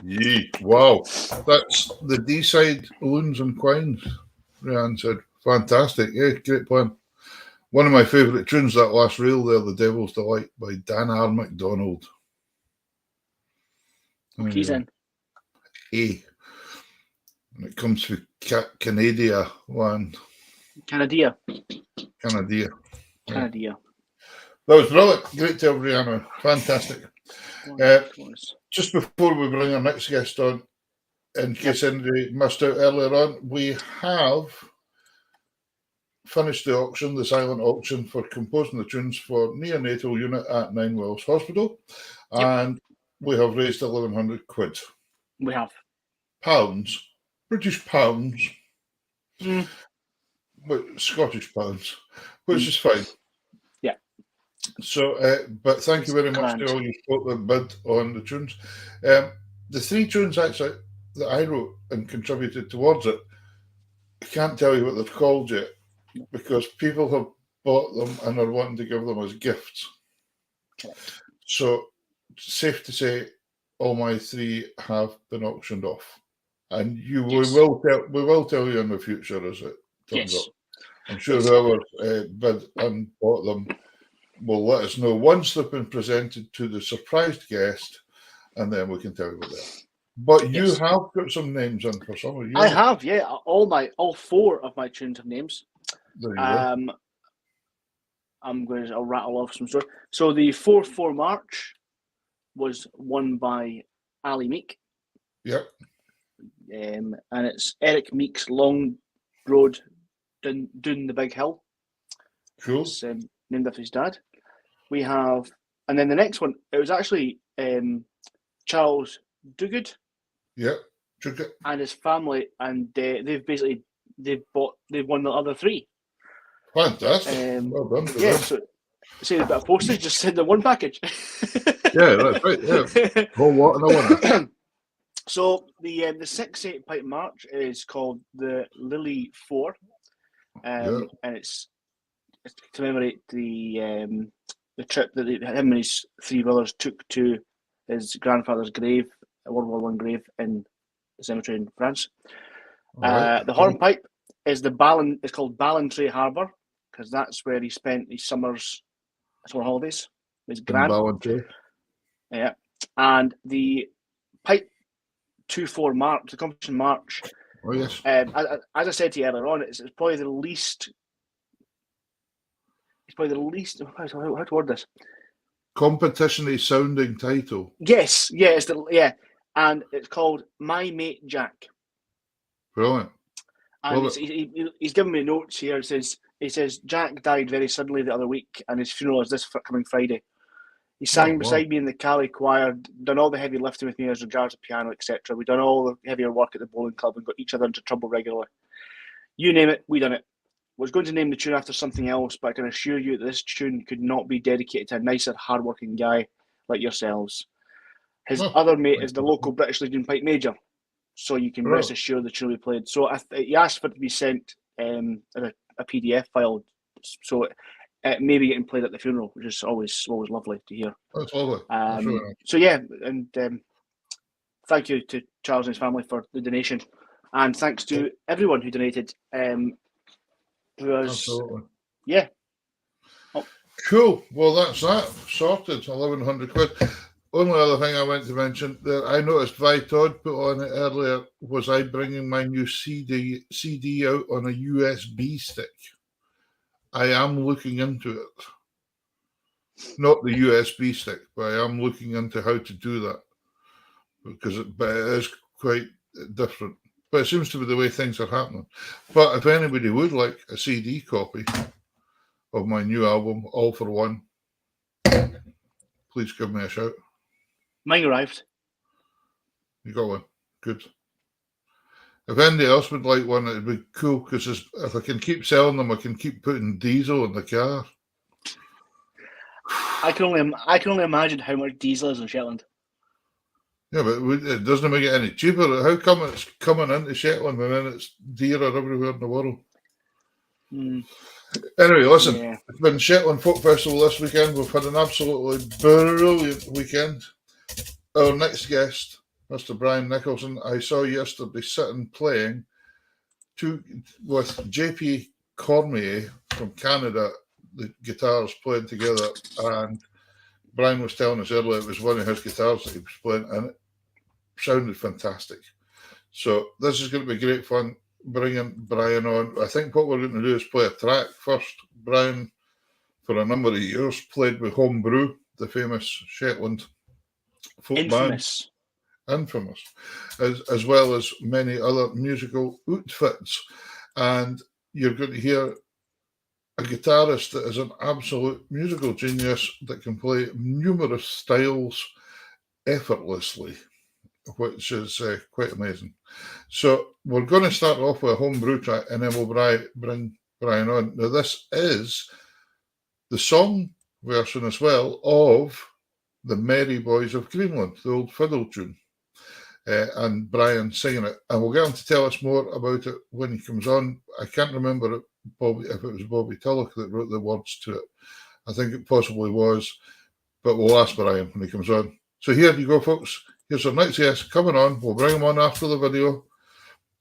Yee, wow. That's the D-side, Loons and Quines, Rhiann said. Fantastic. Yeah, great plan. One of my favourite tunes, that last reel there, The Devil's Delight by Dan R. MacDonald. What keys in? A. And it comes from Canada land. Canada. Canada. Canada. That was brilliant. Great to have Rhiann. Fantastic. Just before we bring our next guest on, in case anybody missed out earlier on, we have finished the auction, the silent auction for composing the tunes for neonatal unit at Nine Wells Hospital, and we have raised 1,100 quid. We have. Pounds. British pounds. But Scottish pounds, which is fine. Yeah. So, but thank you very much to all you spoke that bid on the tunes. The three tunes actually that I wrote and contributed towards it, I can't tell you what they've called yet because people have bought them and are wanting to give them as gifts. Correct. So, safe to say, all my three have been auctioned off, and we will tell you in the future as it turns up. I'm sure whoever bid and bought them will let us know once they've been presented to the surprised guest, and then we can tell you what they are. But you Yes. have got some names in for some of you. I have, yeah. All 4 of my tunes have names. There you go. I'll rattle off some stories. So the 4-4 March was won by Ali Meek. Yep. And it's Eric Meek's Long Road Down the Big Hill. Cool. It's named after his dad. We have, and then the next one, it was actually Charles Duguid. Yep. And his family, and they've won the other 3. Fantastic. Well done. Yeah, so say a bit of postage, just send the one package. Yeah, that's right. Yeah. Whole lot and a winner. So the 6-8 Pipe March is called the Lily 4, and it's to commemorate the trip that him and his 3 brothers took to his grandfather's grave, a World War I grave in the cemetery in France. Right. The hornpipe is it's called Ballantrae Harbour, because that's where he spent his summer holidays. His gran. Ballantrae. Yeah, and the pipe 2-4 March, the competition March. Oh yes. As I said to you earlier on, it's probably the least. It's probably the least. How to word this? Competition-y sounding title. Yes, yeah, and it's called My Mate Jack. Brilliant. And he's given me notes here. He says Jack died very suddenly the other week, and his funeral is this coming Friday. He sang beside me in the Cali choir, done all the heavy lifting with me as regards the piano, etc. We've done all the heavier work at the bowling club and got each other into trouble regularly. You name it, we done it. Was going to name the tune after something else, but I can assure you that this tune could not be dedicated to a nicer, hard-working guy like yourselves. His other mate is the local British Legion Pipe Major, so you can rest assured the tune will be played. So he asked for it to be sent as a PDF file, so it may be getting played at the funeral, which is always lovely to hear. That's lovely. So yeah, and thank you to Charles and his family for the donation, and thanks to everyone who donated. Absolutely. Yeah. Cool. Well, that's that sorted. 1,100 quid. Only other thing I went to mention that I noticed Vi Todd put on it earlier was I bringing my new CD out on a USB stick. I am looking into it. Not the USB stick, but I am looking into how to do that because it is quite different. But it seems to be the way things are happening. But if anybody would like a CD copy of my new album, All for One, please give me a shout. Mine arrived. You got one? Good. If anybody else would like one, it'd be cool because if I can keep selling them, I can keep putting diesel in the car. I can only imagine how much diesel is in Shetland. Yeah, but it doesn't make it any cheaper. How come it's coming into Shetland and then it's dearer everywhere in the world? Anyway, listen, It's been Shetland Folk Festival this weekend. We've had an absolutely brilliant weekend. Our next guest, Mr. Brian Nicholson, I saw yesterday sitting playing with JP Cormier from Canada, the guitars playing together, and Brian was telling us earlier it was one of his guitars that he was playing, and it sounded fantastic. So this is going to be great fun bringing Brian on. I think what we're going to do is play a track first. Brian, for a number of years, played with Homebrew, the famous Shetland folk Infamous. band. Infamous. As well as many other musical outfits. And you're going to hear a guitarist that is an absolute musical genius that can play numerous styles effortlessly, which is quite amazing. So we're going to start off with a Homebrew track and then we'll bring Brian on. Now this is the song version as well of the Merry Boys of Greenland, the old fiddle tune. And Brian singing it. And we'll get him to tell us more about it when he comes on. I can't remember if it was Bobby Tulloch that wrote the words to it. I think it possibly was, but we'll ask Brian when he comes on. So here you go, folks. Here's our next guest coming on. We'll bring him on after the video.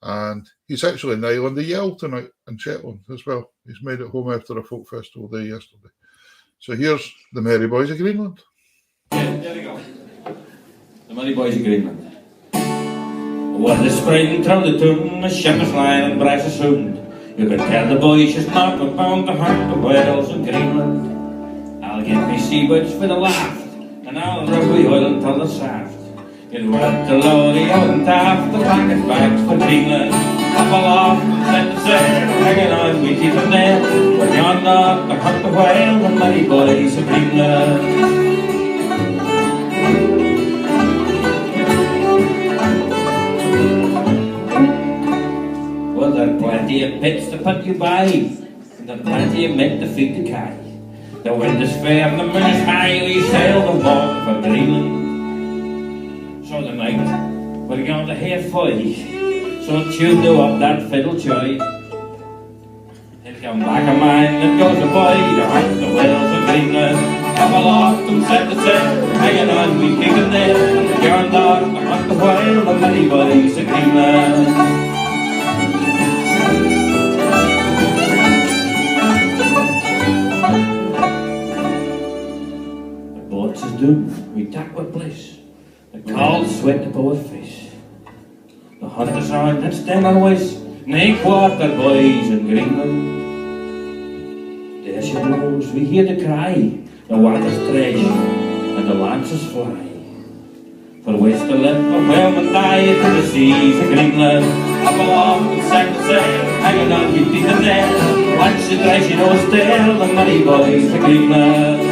And he's actually in Island of Yell tonight in Shetland as well. He's made it home after a folk festival day yesterday. So here's the Merry Boys of Greenland. Yeah, there we go. The Merry Boys of Greenland. When the spring through the tune, the ship is lying and brass is soon. You can tell the boys she's not bound to hunt the whales in Greenland. I'll get me seabirds for the laugh, and I'll rub the oil until the shaft. You'll rub the lorry out and taft the packet bags for Greenland. Up aloft and set the sail, hanging on me teeth and nail. When you're not to hunt the whale, the merry boys of Greenland. Well, there are plenty of pits to put you by, and there are plenty of men to feed the carry. The wind is fair and the moon is high, we sail the morn for Greenland. So the night, we're going to hear fly, so tune do up that fiddle joy. It'll come back a man that goes a boy to hunt the whales of Greenland. Up aloft and set the sail, hanging on we kick and nail. You're not to hunt the whale, the merry boys of Greenland. We tack with bliss, the cold sweat upon our face. The hunters on that stem our waist, nae quarter boys in Greenland. There she blows, we hear the cry, the water's trash, and the lances fly. For waste to live, or whalemen die to the seas of Greenland. Up aloft and set the sail, hanging on we teeth and nail. Once you try, she knows still, the merry boys of Greenland.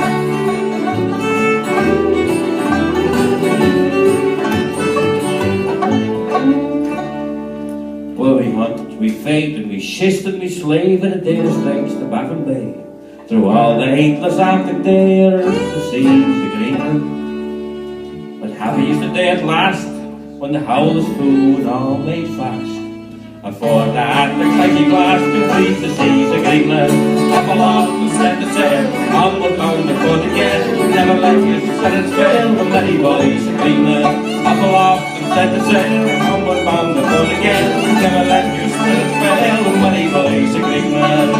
Well, we hunt, we fight, and we shist and we slave in a day's strikes to Baffin Bay. Through all the heedless Arctic day, the seas of Greenland. But happy is the day at last, when the howl is full and all made fast. And for the Arctic icy glass to freeze the seas of Greenland. Up aloft and set the sail, onward bound the port again. Never let your spirits fail, the merry boys of Greenland. Up aloft and set the sail, onward bound the port again. Never let your spirits fail, the merry boys of Greenland.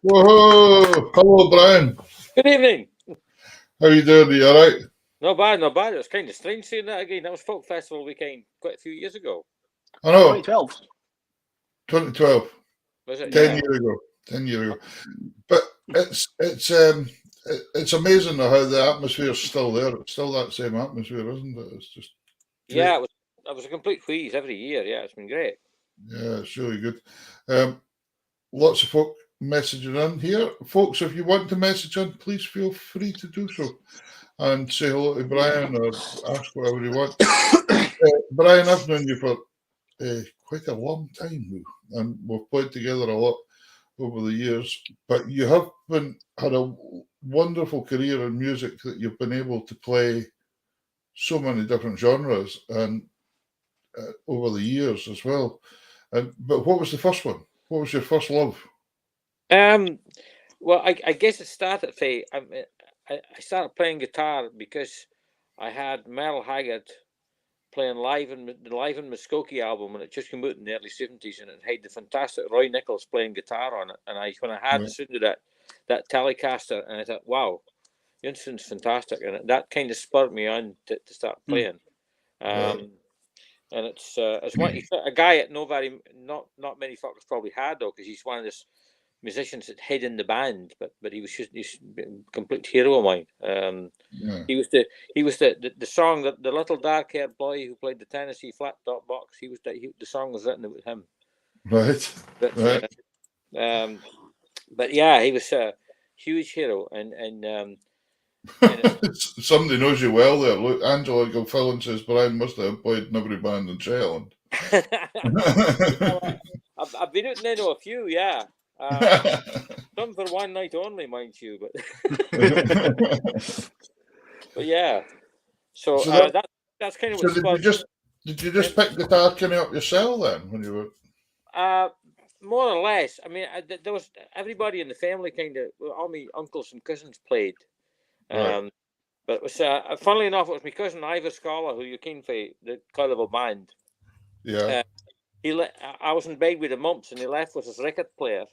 Whoa! Hello, Brian. Good evening. How you doing? Are you all right? Not bad, not bad. It was kind of strange seeing that again. That was Folk Festival weekend quite a few years ago. I know. 2012. 2012. Was it? 10 years ago. 10 years ago. But it's it's amazing how the atmosphere is still there. It's still that same atmosphere, isn't it? It's just great. Yeah, it was a complete wheeze every year. Yeah, it's been great. Yeah, it's really good. Lots of folk messaging in here. Folks, if you want to message in, please feel free to do so and say hello to Brian or ask whatever you want. Brian, I've known you for quite a long time now, and we've played together a lot over the years, but you have had a wonderful career in music that you've been able to play so many different genres and over the years as well. But what was the first one? What was your first love? Well, I guess it started. I started playing guitar because I had Merle Haggard playing live in the Muskokie album when it just came out in the early 70s, and it had the fantastic Roy Nichols playing guitar on it. And when I had the sound of that Telecaster, and I thought, wow, the instrument's fantastic, and that kind of spurred me on to start playing. And it's a guy that not many fuckers probably had, though, because he's one of those musicians that had in the band, but he's a complete hero of mine. He was the song that the little dark-haired boy who played the Tennessee flat top box. The song was written about him. Right. But yeah, he was a huge hero, and somebody knows you well there. Look, Angela Gilfillan says Brian must have played in every band in Shetland. I've been out and a few, yeah. Some for one night only, mind you, but yeah. So that's kind of what. So did you just pick guitar kind of up yourself then when you were? More or less. I mean, there was everybody in the family kind of. All my uncles and cousins played. Right. But it was funnily enough, it was my cousin Ivor Scholar, who you came for the Carnival band. Yeah. I was in bed with the mumps, and he left with his record player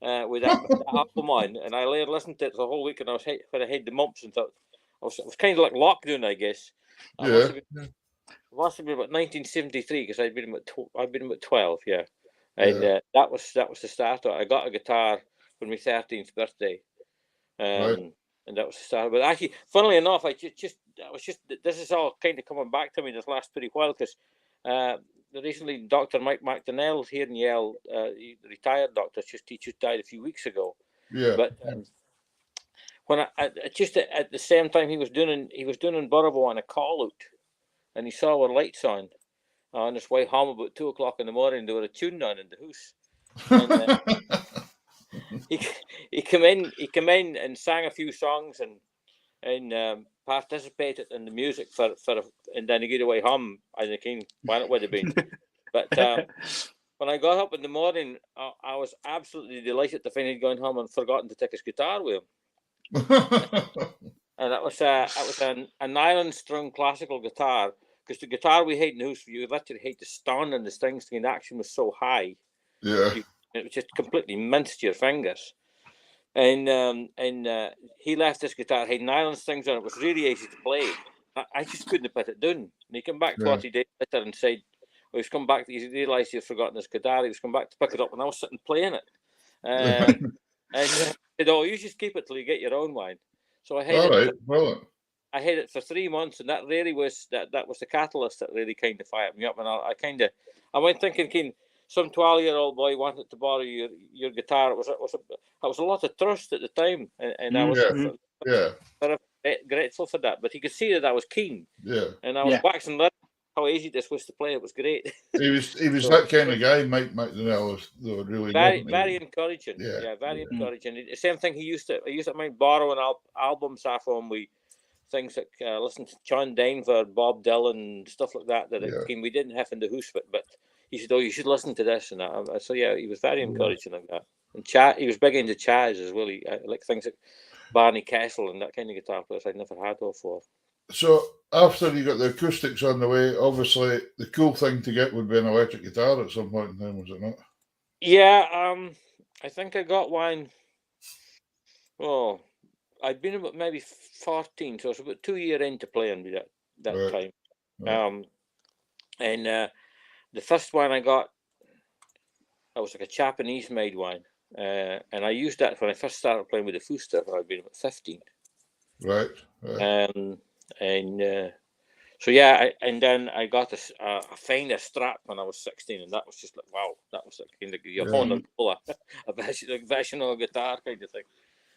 with that album on, and I listened to it the whole week, and when I had the mumps, and thought it was kind of like lockdown, I guess. It must have been about 1973 because I'd been about 12, yeah, and that was the start of it. I got a guitar for my 13th birthday. And that was the start. But actually, funnily enough, this is all kind of coming back to me this last pretty while because recently Dr. Mike McDonnell here in Yale, the retired doctor, he just died a few weeks ago. Yeah. But when at the same time he was doing in Burrabo on a call out, and he saw our lights on his way home about 2:00 in the morning. There were a tune on in the house. And, he came in and sang a few songs and participated in the music and then he got away home and the king when it would have been. But when I got up in the morning, I was absolutely delighted to find he'd gone home and forgotten to take his guitar with him. And that was a nylon strung classical guitar, because the guitar we had in the house, you literally had to stand on the strings, the action was so high. Yeah. It was just completely minced your fingers. And he left this guitar, had nylon strings on it, was really easy to play. I just couldn't put it down. And he came back 40 days later and said, well, he's come back, he realised he'd forgotten his guitar, he was come back to pick it up, and I was sitting playing it. And he said, oh, you just keep it till you get your own one. So I had it for 3 months, and that really was that was the catalyst that really kind of fired me up. And I went thinking, some 12-year-old boy wanted to borrow your guitar. It was a lot of trust at the time, and I was very grateful for that. But he could see that I was keen, and I was waxing lyrical how easy this was to play. It was great. He was that kind of guy, Mike McDonnell. They were really very encouraging. Yeah, very encouraging. The same thing he used to mind borrowing albums off him. We things like listen to John Denver, Bob Dylan, stuff like that. We didn't have in the house, but he said, "Oh, you should listen to this." And so he was very encouraging like that. And he was big into jazz as well. He like things like Barney Kessel and that kind of guitar players I'd never had before. So after you got the acoustics on the way, obviously the cool thing to get would be an electric guitar at some point in time, was it not? Yeah, I think I got one. Oh, I'd been about maybe 14, so I was about 2 years into playing with that time. Right. And the first one I got, that was like a Japanese made one, and I used that when I first started playing with the Fooster when I'd been about 15. Right. So yeah, and then I got a Fender Strat when I was 16, and that was just like, wow, that was like kind of your Honda Cola, a professional guitar kind of thing.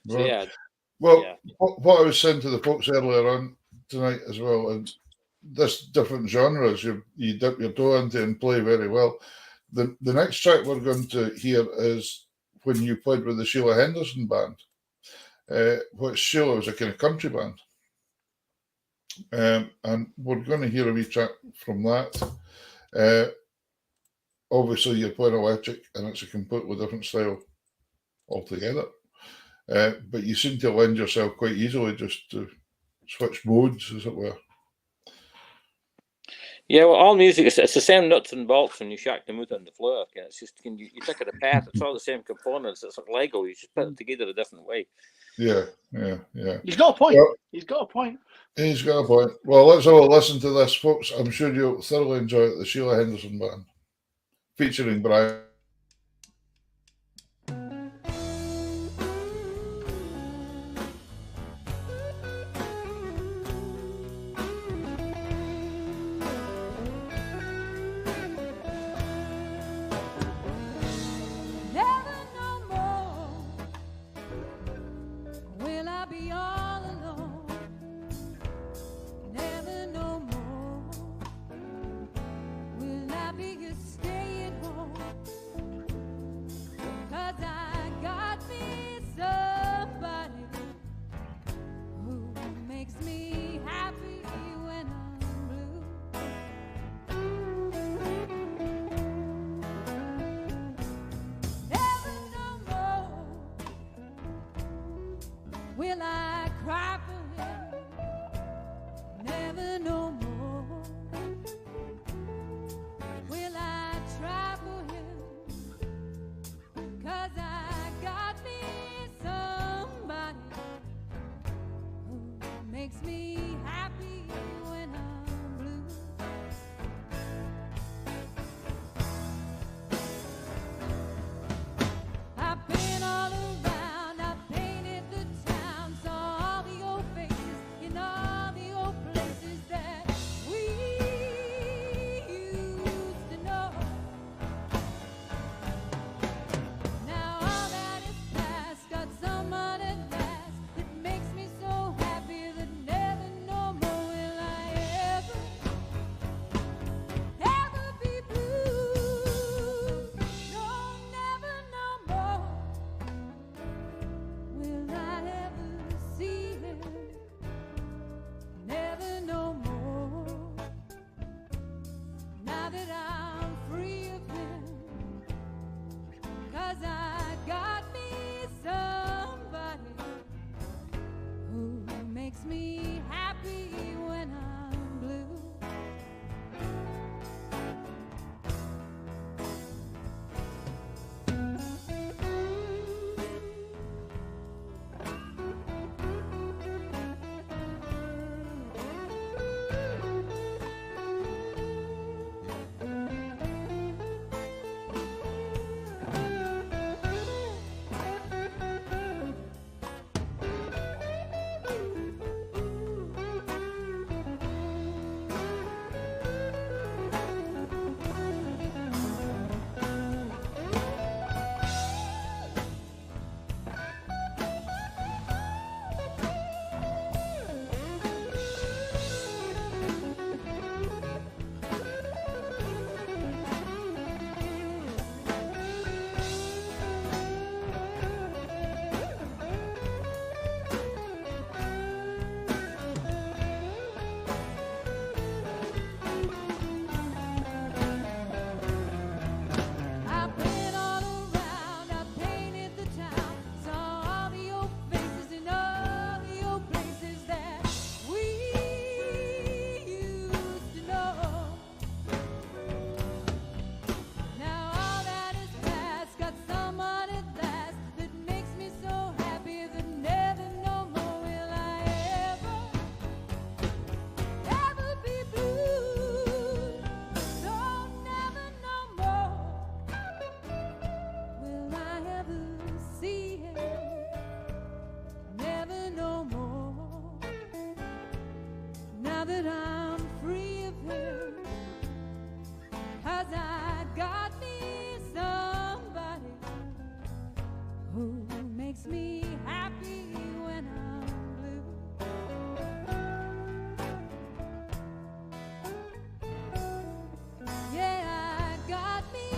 So Right. What I was saying to the folks earlier on tonight as well, and this different genres you dip your toe into and play very well. The next track we're going to hear is when you played with the Sheila Henderson band, which Sheila was a kind of country band. And we're going to hear a wee track from that. Obviously, you're playing electric, and it's a completely different style altogether. But you seem to lend yourself quite easily just to switch modes, as it were. Yeah, well, all music it's the same nuts and bolts when you shack them out on the floor. Yeah, it's just you take it apart. It's all the same components. It's like Lego. You just put it together a different way. Yeah. He's got a point. Well, he's got a point. He's got a point. Well, let's have a listen to this, folks. I'm sure you'll thoroughly enjoy it. The Sheila Henderson band, featuring Brian. Stay at home. that I'm free of him, 'cause I got me somebody who makes me happy when I'm blue. Yeah, I got me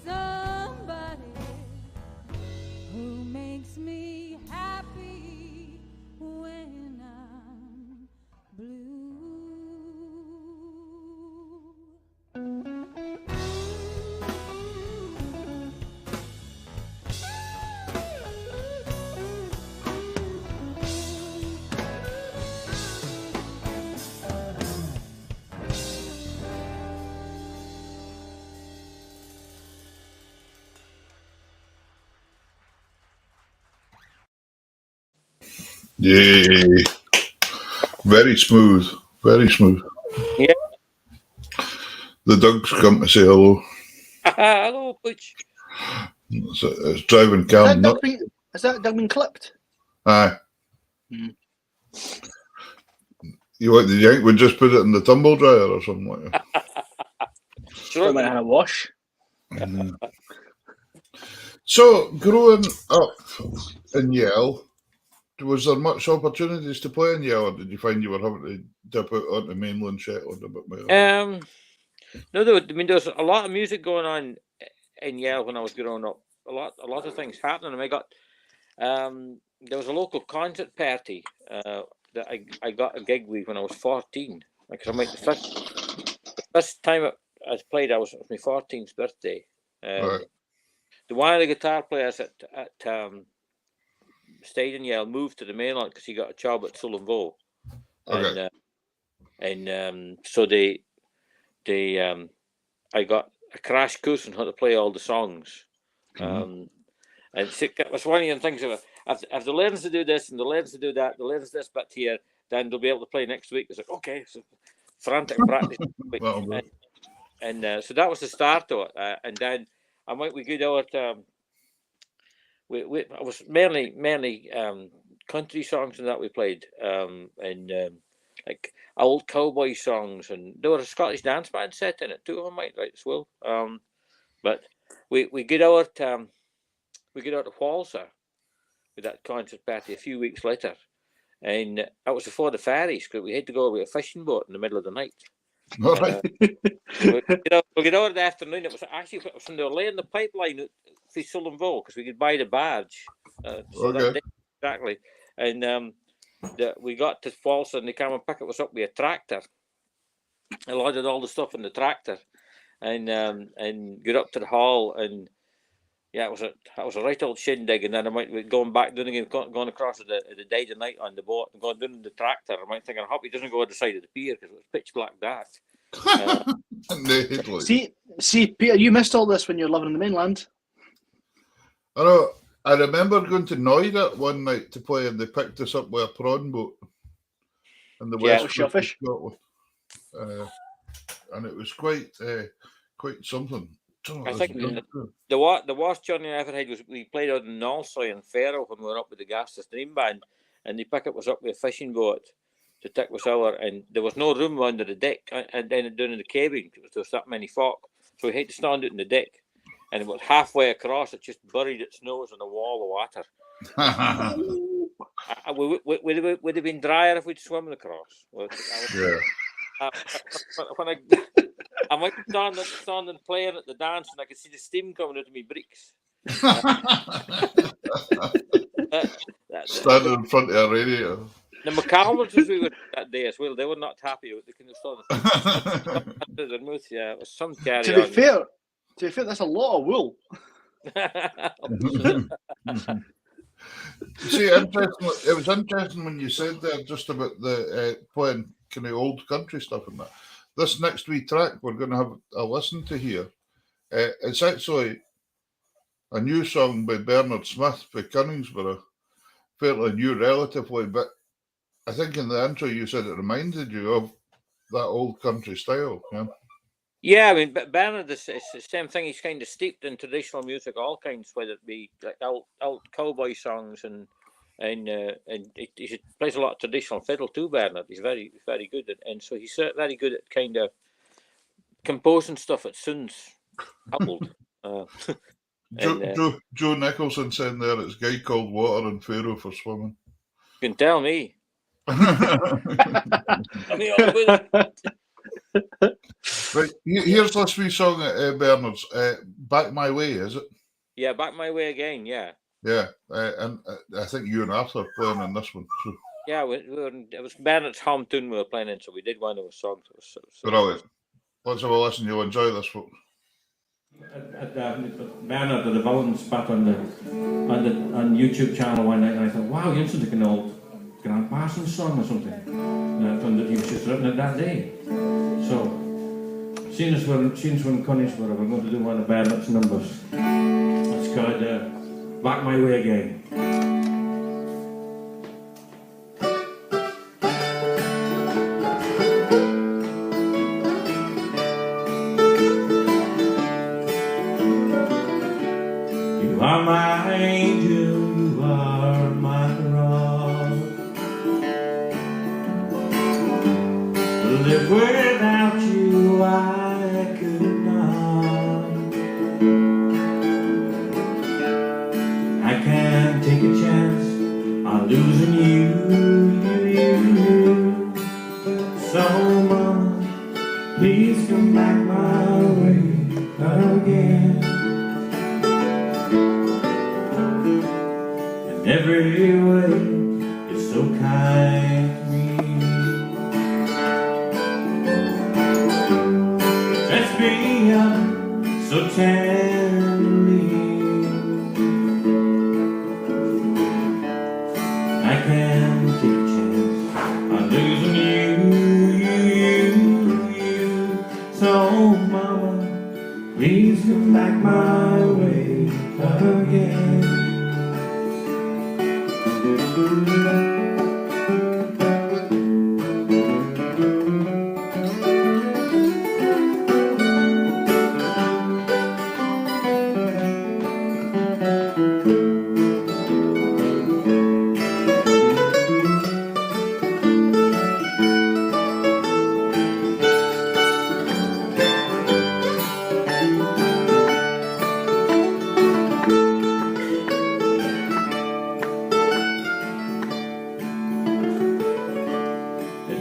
somebody who makes me happy when I'm blue. Yay. Very smooth. Very smooth. Yeah. The dogs come to say hello. Hello, Butch. It's driving Cam nuts. Has that dog been clipped? Aye. Mm. Did you think we'd just put it in the tumble dryer or something like that? Sure, might have a wash. Mm. So, growing up in Yale, was there much opportunities to play in Yale, or did you find you were having to dip out onto mainland Shetland a bit more? No, there was a lot of music going on in Yale when I was growing up. A lot of things happening. And I got there was a local concert party that I got a gig with when I was 14. Because the first time I played, it was my 14th birthday. Right. One of the guitar players at stayed in Yale moved to the mainland because he got a job at Sullivan. Okay. So I got a crash course on how to play all the songs. And it was one of the things of if they learn to do this and they learn to do that, they learn this bit here, then they'll be able to play next week. It's like, okay, so frantic practice. So that was the start of it. And then we good out. I was mainly country songs and that we played, like old cowboy songs, and there was a Scottish dance band set in it too. I might right as well. But we get out to Walser with that concert party a few weeks later, and that was before the ferries because we had to go with a fishing boat in the middle of the night. All right. we get out in the afternoon. It was actually from they were laying the pipeline for Sullivan because we could buy the barge. Okay. Exactly. And we got to Walser and they came and pick us up with a tractor. I loaded all the stuff in the tractor and got up to the hall, and yeah, it was a right old shindig. And then I might be going back doing again, going across the day and night on the boat and going down in the tractor. I might think I hope he doesn't go on the side of the pier because it was pitch black dark. See, Peter, you missed all this when you were living in the mainland. I know. I remember going to Noida one night to play, and they picked us up with a prawn boat in the west coast of Scotland, and it was quite something. I think the worst journey I ever had was we played out in Nolsoy and Ferrell when we were up with the Gas to Stream band, and they picked us up with a fishing boat to take us over, and there was no room under the deck, and then down in the cabin there was that many folk, so we had to stand out in the deck, and about halfway across it just buried its nose in a wall of water. Would have been drier if we'd swum across. When I might be standing playing at the dance, and I could see the steam coming out of my bricks. Standing in front of a radio. The McCalmers, as we were that day as well, they were not happy. They couldn't stand their mouth. Yeah, it was some carry to be fair, that's a lot of wool. See, interesting. It was interesting when you said there just about the playing kind of old country stuff and that. This next wee track we're going to have a listen to here. It's actually a new song by Bernard Smith by Cunningsborough, fairly new relatively, but I think in the intro you said it reminded you of that old country style. Yeah. Yeah, I mean, but Bernard is the same thing. He's kind of steeped in traditional music, all kinds, whether it be like old cowboy songs and and he plays a lot of traditional fiddle too. Bernard, he's very good, and so he's very good at kind of composing stuff that sounds coupled. Joe Nicholson saying there it's guy called water and Pharaoh for swimming. You can tell me. Tell me all about it. Right, here's this wee song, Bernard's. Back My Way, is it? Yeah, Back My Way Again, yeah. Yeah, and I think you and Arthur are playing in this one. So. Yeah, it was Bernard's home tune we were playing in, so we did one of his songs. Brilliant. Let's have a listen. You'll enjoy this, folks. Bernard did a development spot on YouTube channel one night, and I thought, wow, you listen to an old Grant Parsons song or something. And I found that he was just written it that day. So, seeing as we're in Conisborough, we're going to do one of Bernard's numbers. It's called Back My Way Again. You are my angel, you are my rock. Live without you, I could not. I can't take a chance on losing you. So, mama, please come back my way again. In every way, you're so kind to me. Dress me up so tenderly. I can't take a chance on losing you. So, mama, please come back my way again.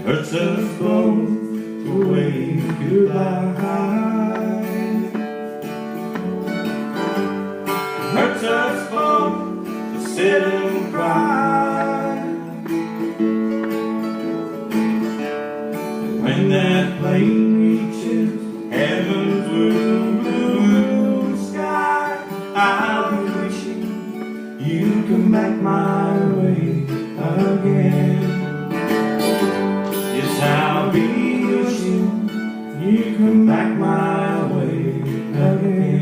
Hurts us both to wave goodbye. Hurts us both to sit and cry. When that plane reaches heaven's blue sky, I'll be wishing you'd come back my way again. I'll be wishing you come back my way again.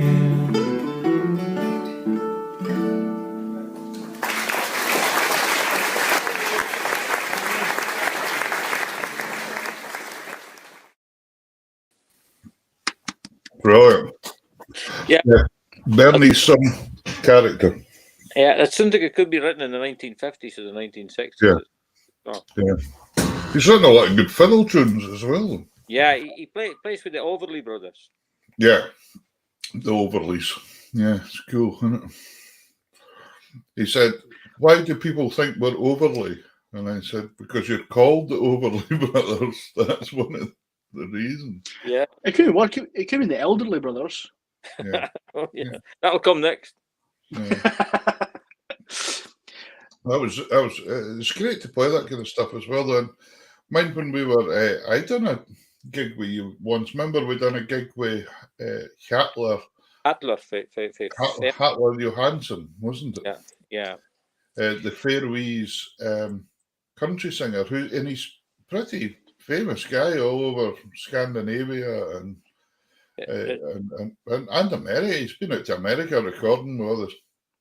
Brilliant. Yeah. Bernie's some character. Yeah, it sounds like it could be written in the 1950s or the 1960s. Yeah. Oh. Yeah. He's written a lot of good fiddle tunes as well. Yeah, he plays with the Overley brothers. Yeah, the Overleys. Yeah, it's cool, isn't it? He said, why do people think we're Overley? And I said, because you're called the Overley brothers. That's one of the reasons. Yeah. It could work. It could be the Elderly brothers. Yeah. Oh, yeah. That'll come next. Yeah. It's great to play that kind of stuff as well. Then, mind when we were, I done a gig with you once. Remember we done a gig with Hattler Johansson, wasn't it? Yeah, yeah. The Faroese country singer, and he's pretty famous guy all over Scandinavia and America. He's been out to America recording with all the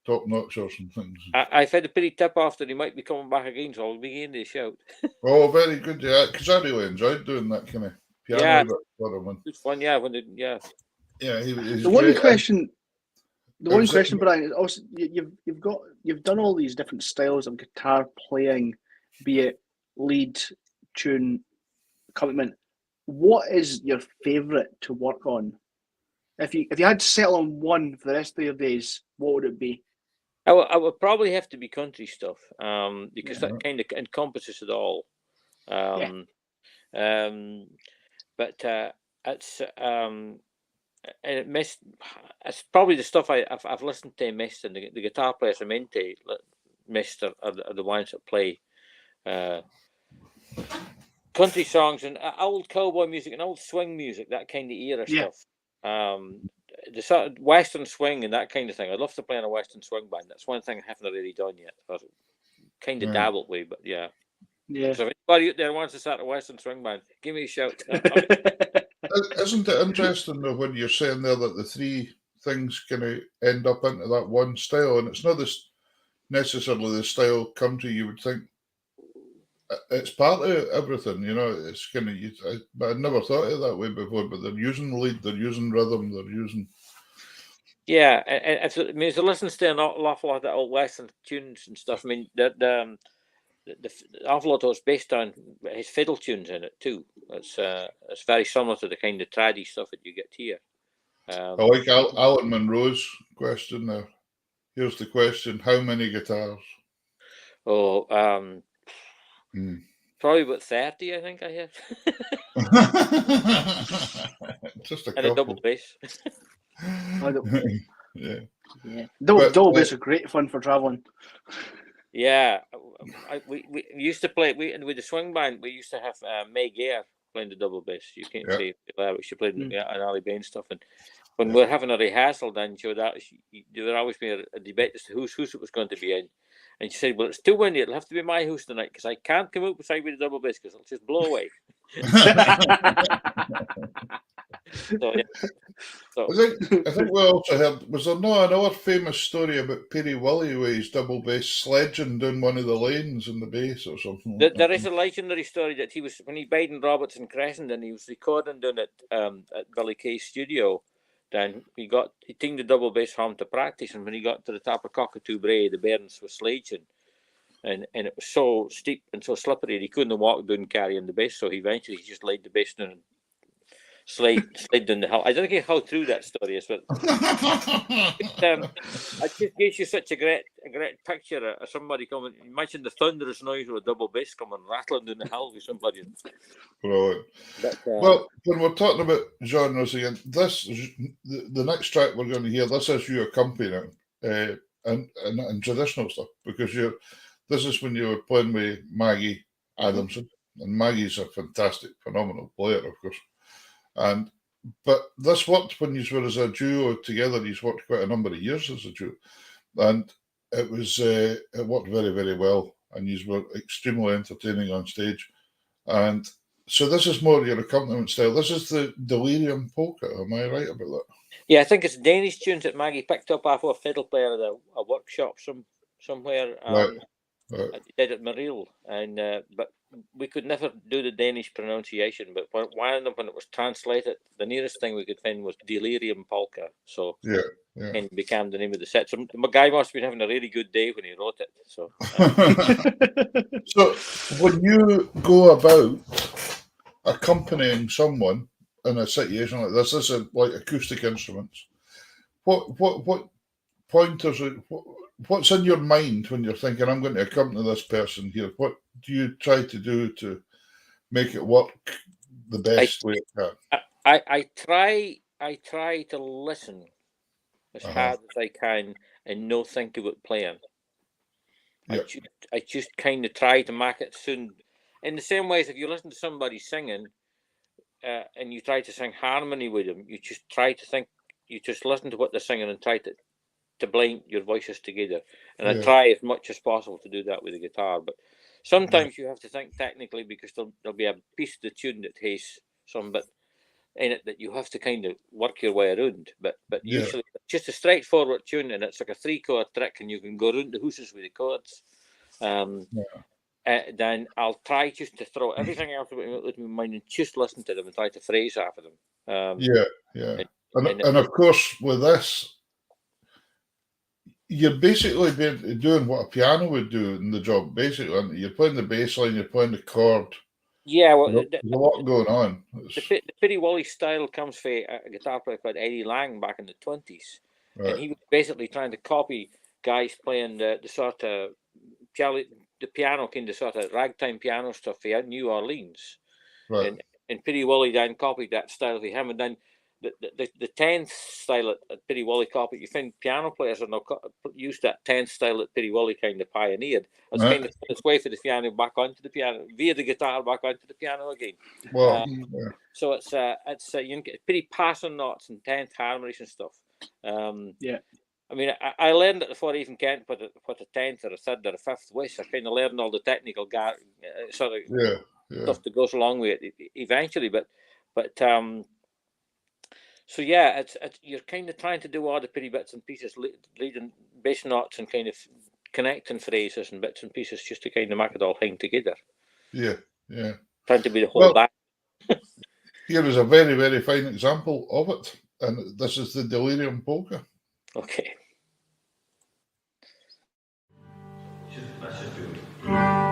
top notchers and things. I've had a pretty tip off that he might be coming back again, so I'll begin to shout. Oh, very good, yeah. Because I really enjoyed doing that kind of piano bit for him. It's fun, yeah. Yeah, he's the one great. question The one question, Brian, is also you've done all these different styles of guitar playing, be it lead, tune, accompaniment. What is your favourite to work on? If you had to settle on one for the rest of your days, what would it be? I would probably have to be country stuff, because that kind of encompasses it all. But it's it's probably the stuff I've listened to missed, and the guitar players I'm into missed are the ones that play country songs and old cowboy music and old swing music, that kind of era stuff. The sort of Western swing and that kind of thing. I'd love to play in a Western swing band. That's one thing I haven't really done yet. I've kind of dabbled with, but yeah. So if anybody out there wants to start a Western swing band, give me a shout. Isn't it interesting though when you're saying there that the three things kind of end up into that one style, and it's not necessarily the style country you would think. It's part of everything, you know. It's kind of, but I never thought of it that way before. But they're using lead, they're using rhythm, they're using. Yeah, and if it listens to an awful lot of old Western tunes and stuff. I mean, the awful lot of it's based on his fiddle tunes in it too. It's very similar to the kind of traddy stuff that you get here. I like Alan Monroe's question there. Here's the question: how many guitars? Oh, probably about 30, I think I have. Just a and couple. a double bass. Yeah. Double bass are great fun for traveling. Yeah, we used to play with the swing band. We used to have May Gare playing the double bass. You can't see it. She played an Ali Bain stuff, and when we were having a rehearsal, then there would always be a debate as to whose house it was going to be in. And she said, "Well, it's too windy. It'll have to be my house tonight because I can't come out beside with the double bass because it'll just blow away." I think we also heard, was there not another famous story about Perry Willie with his double bass sledging down one of the lanes in the bass or something? There is a legendary story that he was, when he died in Robertson Crescent and he was recording down at Billy Kay's studio. Then he tuned the double bass home to practice, and when he got to the top of Cockatoo Brae, the Bairns was sledging, and it was so steep and so slippery he couldn't walk down carrying the bass. So eventually he just laid the bass down and slid down the hill. I don't know how true that story is, but it just gives you such a great picture of somebody coming. Imagine the thunderous noise of a double bass coming rattling down the hill with somebody. Right. Well, when we're talking about genres again, the next track we're going to hear, this is you accompanying and traditional stuff, because this is when you were playing with Maggie Adamson, and Maggie's a fantastic, phenomenal player, of course. But this worked when you were as a duo together. You've worked quite a number of years as a duo, and it worked very, very well. And you were extremely entertaining on stage. And so this is more your accompaniment style. This is the Delirium polka. Am I right about that? Yeah, I think it's Danish tunes that Maggie picked up off a fiddle player at a workshop somewhere. Right. I did at Maril, and but we could never do the Danish pronunciation. But when it was translated, the nearest thing we could find was Delirium polka. So and it became the name of the set. So the guy must have been having a really good day when he wrote it. So, so when you go about accompanying someone in a situation like this is like acoustic instruments. What pointers? What's in your mind when you're thinking, I'm going to accompany this person here? What do you try to do to make it work the best way it can? I try to listen as hard as I can and not think about playing. Yep. I just kind of try to make it soon. In the same way as if you listen to somebody singing and you try to sing harmony with them, you just try to think, you just listen to what they're singing and try to blend your voices together. And I try as much as possible to do that with the guitar. But sometimes you have to think technically because there'll be a piece of the tune that has some bit in it that you have to kind of work your way around. But usually it's just a straightforward tune, and it's like a 3-chord trick, and you can go around the houses with the chords. Then I'll try just to throw everything else out my mind and just listen to them and try to phrase after them. And of course with this, you're basically doing what a piano would do in the job, basically. And you're playing the bass line, you're playing the chord. Yeah, well, There's a lot going on. the Pity Wally style comes from a guitar player called Eddie Lang back in the 20s. Right. And he was basically trying to copy guys playing the sort of the piano kind of sort of ragtime piano stuff for New Orleans. Right. And Pity Wally then copied that style for him. And then the 10th style that Pity Wally copied, you find piano players are now used that 10th style that Pity Wally kind of pioneered. It's Right. kind of its way for the piano back onto the piano, via the guitar back onto the piano again. Well, So it's you can get pretty passing knots and 10th harmonies and stuff. Yeah. I mean, I learned it before I even can't put a 10th or a 3rd or a 5th wish. I kind of learned all the technical sort of stuff that goes along with it eventually. But so yeah, it's you're kind of trying to do all the pretty bits and pieces, leading bass notes and kind of connecting phrases and bits and pieces just to kind of make it all hang together. Yeah. Trying to be the whole band. Here is a very, very fine example of it, and this is the Delirium Polka. Okay. Let's just do it.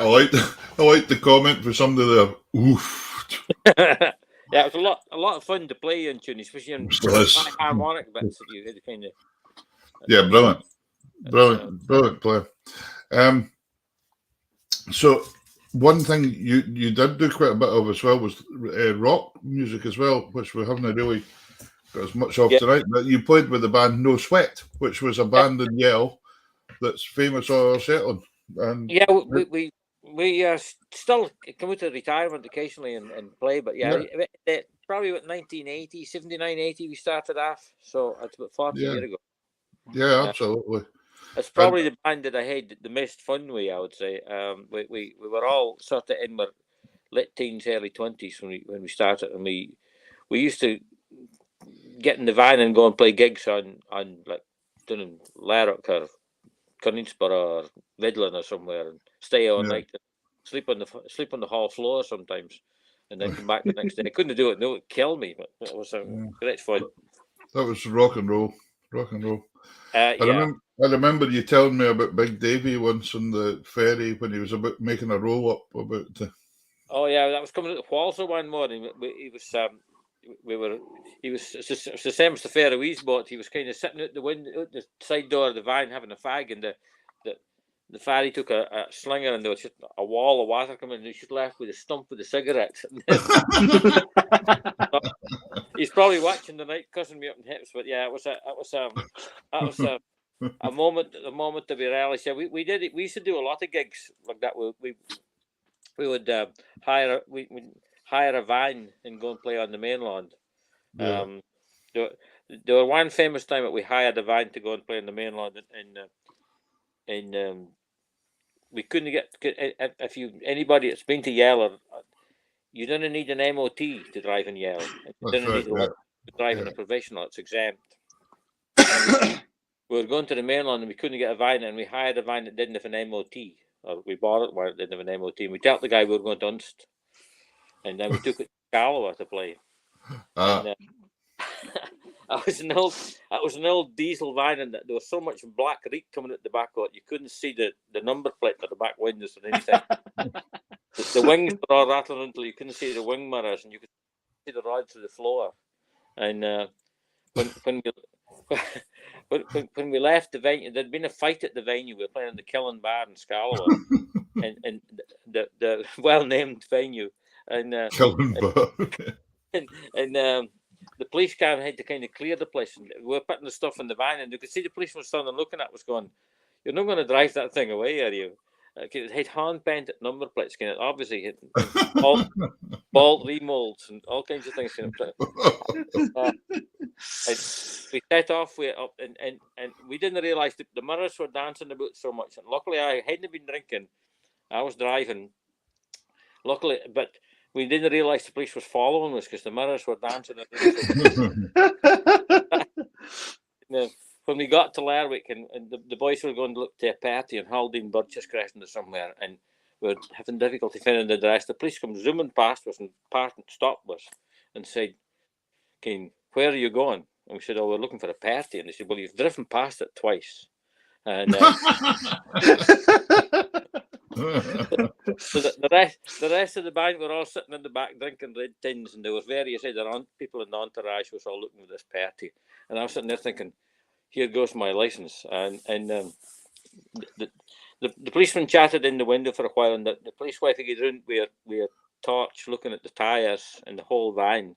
I like the comment for somebody there. Oof. Yeah, it was a lot of fun to play in tune, especially in high harmonic bits that you had to kind of. Yeah, brilliant player. So one thing you did do quite a bit of as well was rock music as well, which we haven't really got as much of tonight. But you played with the band No Sweat, which was a band in Yale that's famous all over Shetland. And yeah, we still come out to retirement occasionally and play, but probably about 1980, 79, 80 we started off, so it's about 40 years ago. Yeah, absolutely. It's probably the band that I had the most fun with, I would say. We were all sort of in our late teens, early 20s when we started, and we used to get in the van and go and play gigs on like doing Larrock or Conisborough or Midland or somewhere, and stay all night, and sleep on the hall floor sometimes, and then come back the next day. I couldn't do it; no, it killed me, but it was great fun. That was rock and roll. I remember you telling me about Big Davy once on the ferry when he was about making a roll up about. Oh yeah, that was coming out of Walsall one morning. He was it's the same as the Faroese boat. He was kind of sitting out the window, out the side door of the van, having a fag, and the ferry took a slinger, and there was just a wall of water coming, and he was left with a stump with the cigarettes. He's probably watching tonight, cussing me up in hips. But yeah, that was a moment to be relished. Yeah, we did it. We used to do a lot of gigs like that. We would hire a van and go and play on the mainland. Yeah. There were one famous time that we hired a van to go and play on the mainland, and we couldn't get, if anybody that's been to Yale, you don't need an MOT to drive in Yale. You don't need to drive in a provisional; it's exempt. We were going to the mainland and we couldn't get a van, and we hired a van that didn't have an MOT, or we borrowed one that didn't have an MOT. And we told the guy we were going to Unst, and then we took it to Galloway to play. And, that was an old diesel van, and there was so much black reek coming out the back of it, you couldn't see the number plate or the back windows or anything. The wings were all rattling until you couldn't see the wing mirrors, and you could see the rod through the floor. And when we left the venue, there'd been a fight at the venue. We were playing in the Killen Bar in Scalloway, and the well-named venue, and Killen Bar. and the police car had to kind of clear the place, and we were putting the stuff in the van, and you could see the policeman standing looking at us going, "You're not going to drive that thing away, are you?" It had hand painted number plates, kind of obviously had all bolt remolds and all kinds of things. We set off and we didn't realise the mirrors were dancing about so much. And luckily, I hadn't been drinking. I was driving. Luckily, but we didn't realise the police was following us because the mirrors were dancing. When we got to Lerwick and the boys were going to look to a party in Haldane, Burgess Crescent or somewhere, and we were having difficulty finding the address, the police come zooming past us and stopped us and said, "Kane, where are you going?" And we said, "Oh, we're looking for a party." And they said, "Well, you've driven past it twice." And so the rest of the band were all sitting in the back drinking red tins, and there was various other people in the entourage was all looking for this party. And I was sitting there thinking, here goes my license. And the policeman chatted in the window for a while, and the police wife got round with a torch looking at the tyres and the whole van.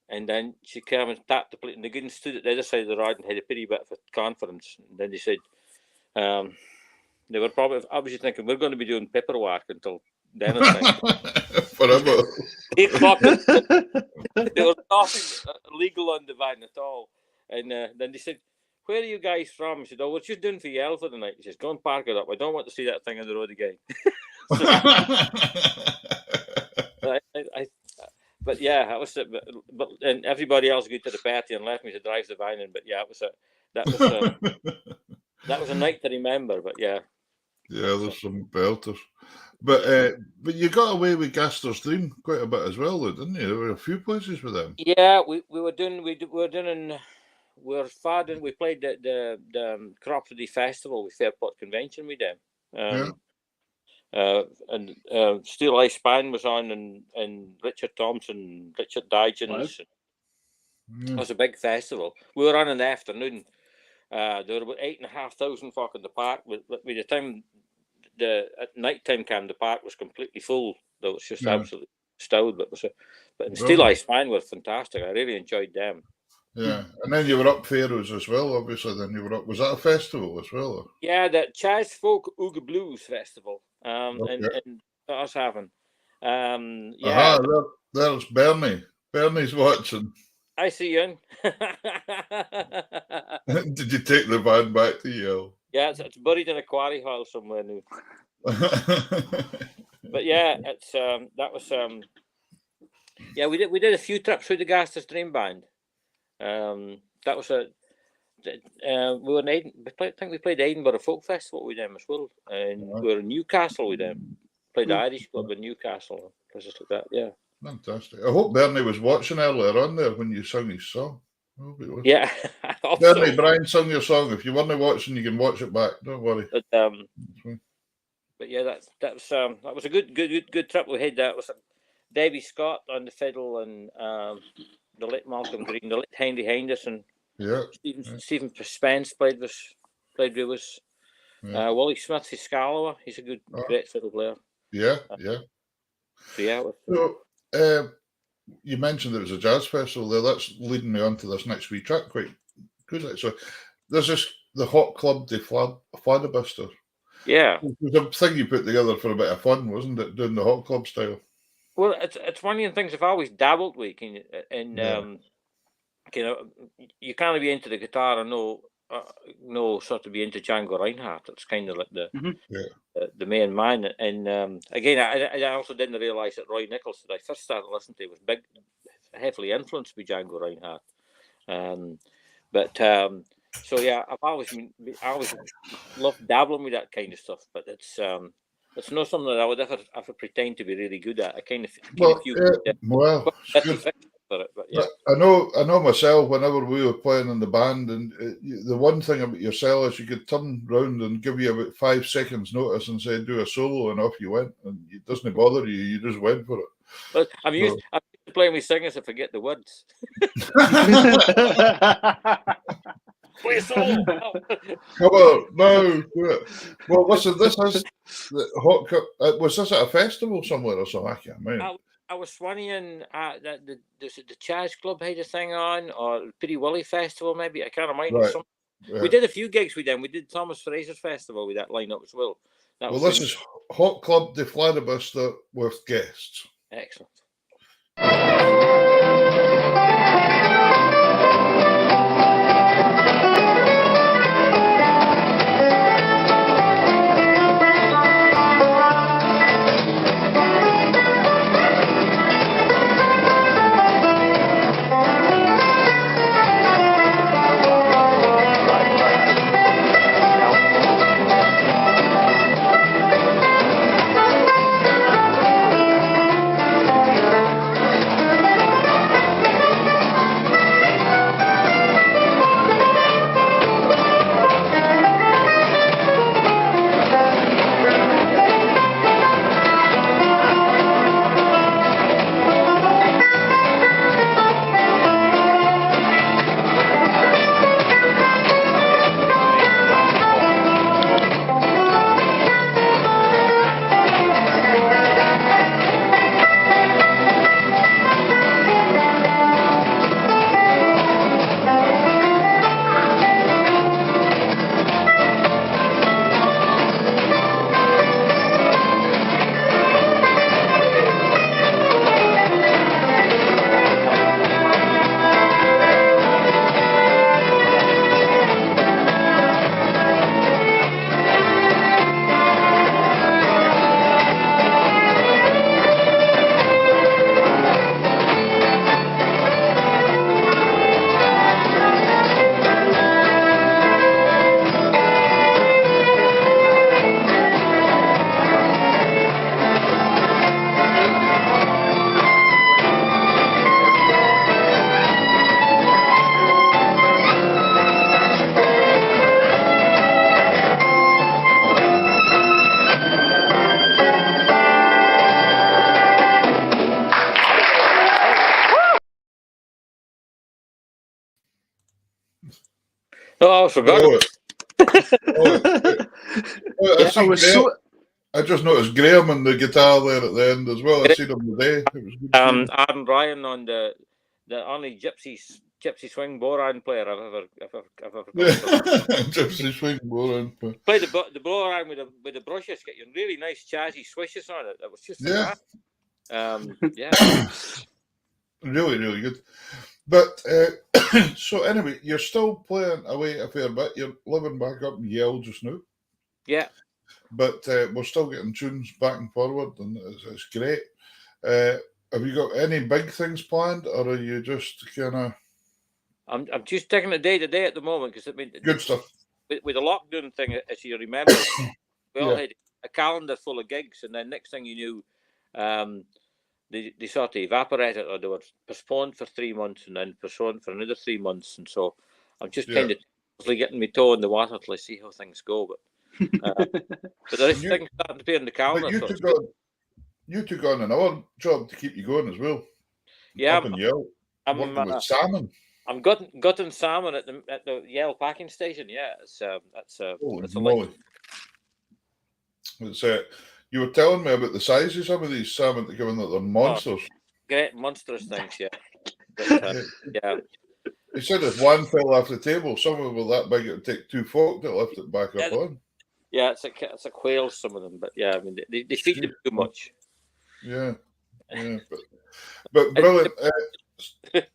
And then she came and tapped the plate, and the guy stood at the other side of the road and had a pretty bit of a conference. And then they said, they were probably obviously thinking, we're going to be doing paperwork until dinner time. Forever. 8 o'clock. There was nothing illegal on the van at all. And then they said, "Where are you guys from?" I said, "Oh, we're just doing for Yale for the night." He says, "Go and park it up. I don't want to see that thing on the road again." But yeah, I was. But and everybody else got to the party and left me to drive the van in. But yeah, that was a night to remember. But yeah. Yeah, there's some belters. But you got away with Gaster's Dream quite a bit as well, though, didn't you? There were a few places with them. Yeah, we played the Cropsody Festival with Fairport Convention with them. And Steel Ice Band was on, and Richard Thompson, Richard Digins. It was a big festival. We were on in the afternoon. There were about 8,500 folk in the park. By the time at night time came, the park was completely full. That was just absolutely stowed. But Steel Ice Band were fantastic. I really enjoyed them. Yeah, and then you were up Faroes as well. Obviously, then you were up. Was that a festival as well? Or? Yeah, the Chaz Folk Ooga Blues Festival. And that was having. Yeah. There's Bernie. Bernie's watching. I see you. Did you take the band back to Yale? Yeah, it's buried in a quarry hole somewhere now. But yeah, it's that was yeah, we did a few trips through the Gaster's Dream Band. That was we were in I think we played Edinburgh Folk Festival with them as well, and we were in Newcastle with them. Played the Irish Club in Newcastle, places like that. Yeah, fantastic. I hope Bernie was watching earlier on there when you sang his song. Yeah, Bernie, so. Brian sung your song. If you weren't watching, you can watch it back. Don't worry. But yeah, that was a good trip we had. That was Debbie Scott on the fiddle, and the late Malcolm Green, the late Henry Henderson. Yeah. Stephen Spence played with us. Yeah. Wally Smith, his Scalawa. He's a great fiddle player. Yeah. So yeah. So, you mentioned there was a jazz festival there. That's leading me on to this next wee track quite good. So there's the Hot Club de Fladabuster. Yeah. It was a thing you put together for a bit of fun, wasn't it? Doing the Hot Club style. Well, it's one of the things I've always dabbled with, you can't be into the guitar and no sort of be into Django Reinhardt. It's kind of like the main man. And again, I also didn't realise that Roy Nicholson, I first started listening to, was heavily influenced by Django Reinhardt. So yeah, I always loved dabbling with that kind of stuff, but it's not something that I would ever pretend to be really good at. I kind of for it, but yeah. I know myself. Whenever we were playing in the band, and the one thing about yourself is you could turn round and give you about 5 seconds notice and say do a solo, and off you went, and it doesn't bother you. You just went for it. But I'm used to playing with singers. I forget the words. Play a solo. Come on, no, do it. Well, listen, this is the Hot Cup. Was this at a festival somewhere or something? I can't remember. I was swanning that the Chaz Club had a thing on, or Piri Willie Festival, maybe. I can't remember. Right. Yeah. We did a few gigs with them. We did Thomas Fraser's Festival with that lineup as well. This is Hot Club de Fladabuster with guests. Excellent. Oh, I forgot. Oh, Yeah, I was so. I just noticed Graham on the guitar there at the end as well. I seen him today. It was good seeing him. Aaron Ryan on the only gypsy swing boran player I've ever Gypsy swing boran. Play the boran with the brushes, getting really nice jazzy swishes on it. That was just Really, really good. But so anyway, you're still playing away a fair bit. You're living back up in Yale just now. Yeah. But we're still getting tunes back and forward, and it's great. Have you got any big things planned, or are you just kind of? I'm just taking it day to day at the moment, because I mean, good stuff. With the lockdown thing, as you remember, we all had a calendar full of gigs, and then next thing you knew, they sort of evaporated, or they were postponed for 3 months, and then postponed for another 3 months, and so I'm just kind of getting my toe in the water till I see how things go, but. But there is things starting to appear in the calendar. You took on another job to keep you going as well. Yeah, I'm working with salmon. I'm gutting salmon at the Yale packing station. Yeah, it's moly. You were telling me about the size of some of these salmon that come in that they're monsters. Great monstrous things, yeah. But, yeah. He said if one fell off the table, some of them were that big it would take 2 folk to lift it back up on. Yeah, it's a quail, some of them, but yeah, I mean they feed them too much. Yeah. But brilliant.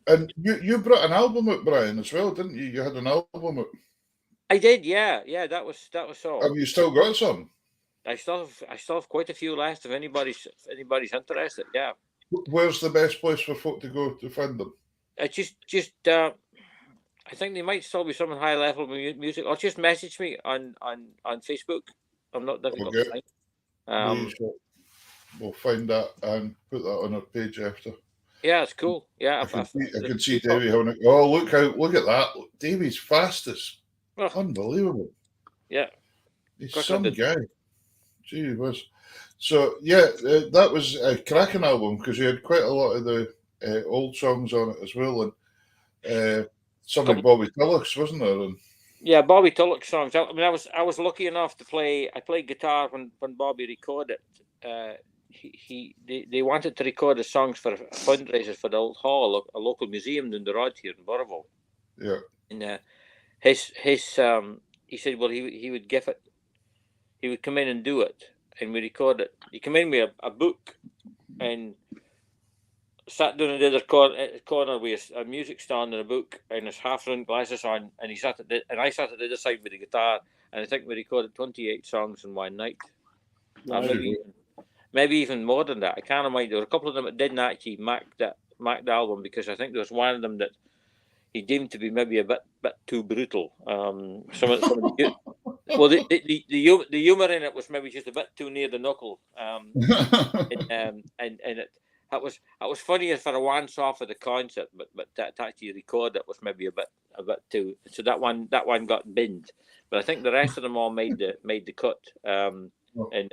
And you brought an album out, Brian, as well, didn't you? You had an album out. I did, yeah. That was all. Have you still got some? I still have quite a few left if anybody's interested. Yeah. Where's the best place for folk to go to find them? I think they might still be some high level music, or just message me on Facebook. I'm not difficult to find. We'll find that and put that on our page after. Yeah, it's cool. Yeah, I can see Davey having it. Oh, look at that! Davey's fastest. Unbelievable. Yeah, he's some guy. Gee whiz. So yeah, that was a cracking album because you had quite a lot of the old songs on it as well, and some of Bobby Tulloch's, wasn't there? And yeah, Bobby Tulloch songs. I mean, I was lucky enough to play. I played guitar when Bobby recorded. They wanted to record the songs for fundraisers for the Old Hall, a local museum in the road here in Burrowville. Yeah. And he said, well, he would give it. He would come in and do it, and we record it. He came in with a book, and sat down in the other corner with a music stand and a book and his half-round glasses on, and I sat at the other side with the guitar, and I think we recorded 28 songs in one night. Maybe even more than that. I can't remember. There were a couple of them that didn't actually mark the album, because I think there was one of them that he deemed to be maybe a bit too brutal. The humor in it was maybe just a bit too near the knuckle. That was funnier for a once-off of the concert, but to actually record it was maybe a bit too. So that one got binned, but I think the rest of them all made the cut. And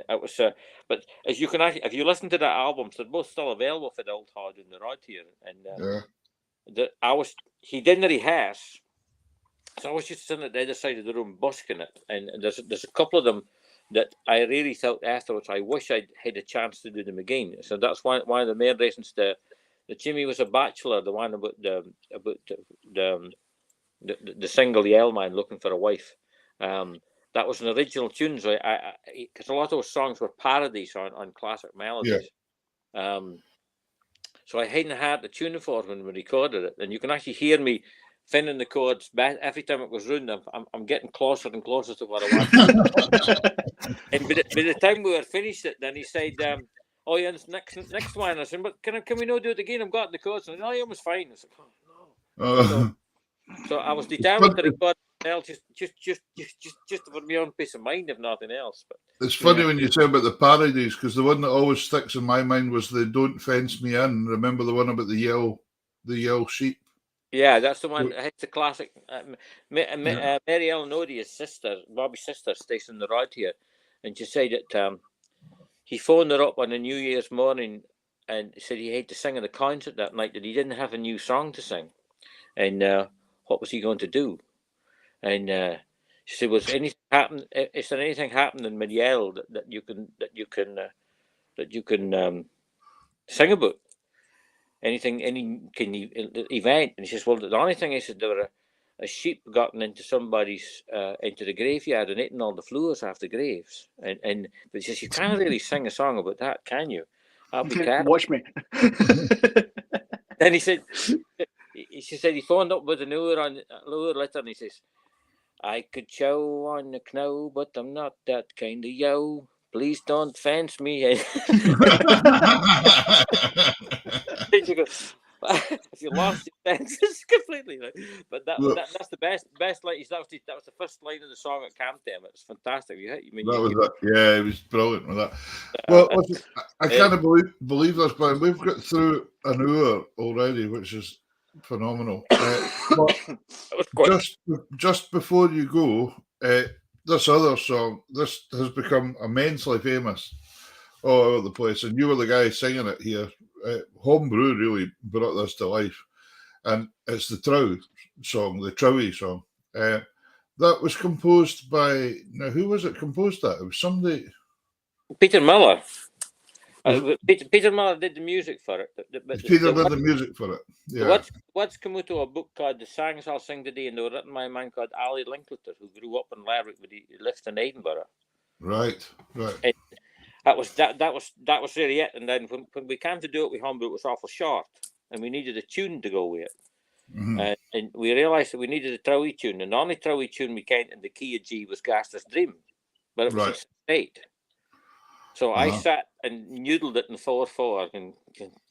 it was, but as you can actually, if you listen to that album, they're both still available for the Old Hard in the road here. And he didn't rehearse, so I was just sitting at the other side of the room busking it. And there's a couple of them that I really thought afterwards, I wish I'd had a chance to do them again. So that's one of the main reasons. The Jimmy Was a Bachelor, the one about the single Yale man looking for a wife. That was an original tune, so because a lot of those songs were parodies on classic melodies. Yeah. So I hadn't had the tune for when we recorded it, and you can actually hear me finning the chords every time it was round. I'm getting closer and closer to what I want. And by the time we were finished it, then he said, "Oh yeah, next one." I said, "But can we not do it again? I've got the chords." And it was fine. I said, "Oh no." So I was determined to record just for my own peace of mind, if nothing else. But it's funny when you say about the parodies, because the one that always sticks in my mind was the "Don't Fence Me In." Remember the one about the yellow sheep? Yeah, that's the one. It's a classic. Mary Ellen Odie, his sister, Bobby's sister, stays in the road here, and she said that he phoned her up on a New Year's morning and said he had to sing at the concert that night, that he didn't have a new song to sing, and what was he going to do? And she said, "Was anything happen? Is there anything happened in Miriel that you can sing about? Any event?" And she says, "Well, the only thing is that there were a sheep gotten into somebody's into the graveyard and eating all the flowers off the graves." And but she says, "You can't really sing a song about that, can you? I'll be careful." Watch me. Then she said he phoned up with an hour later, and he says, "I could chow on the know, but I'm not that kind of yo. Please don't fence me." And she goes, "If you lost your senses completely," right? But that's the best line. That was the first line of the song at Camp Dem. It's fantastic. Yeah, it was brilliant with that. Well, listen, I can't believe this, but we've got through an hour already, which is phenomenal. But just before you go, this other song, this has become immensely famous all over the place, and you were the guy singing it here. Homebrew really brought this to life, and it's the Trow song, the Trowie song. That was composed by, now who was it composed that? It was somebody. Peter Miller. Peter Miller did the music for it. Peter did the music for it. Yeah. What's come out of a book called The Songs I'll Sing Today, and they were written by a man called Ali Linklater, who grew up in Lerwick, but he lived in Edinburgh. Right. And that was really it. And then when we came to do it with Homebrew, it was awful short, and we needed a tune to go with it. Mm-hmm. And we realised that we needed a Trowie tune, and the only Trowie tune we came in the key of G was Gaster's Dream, but it was in 8. So I sat and noodled it in 4/4 and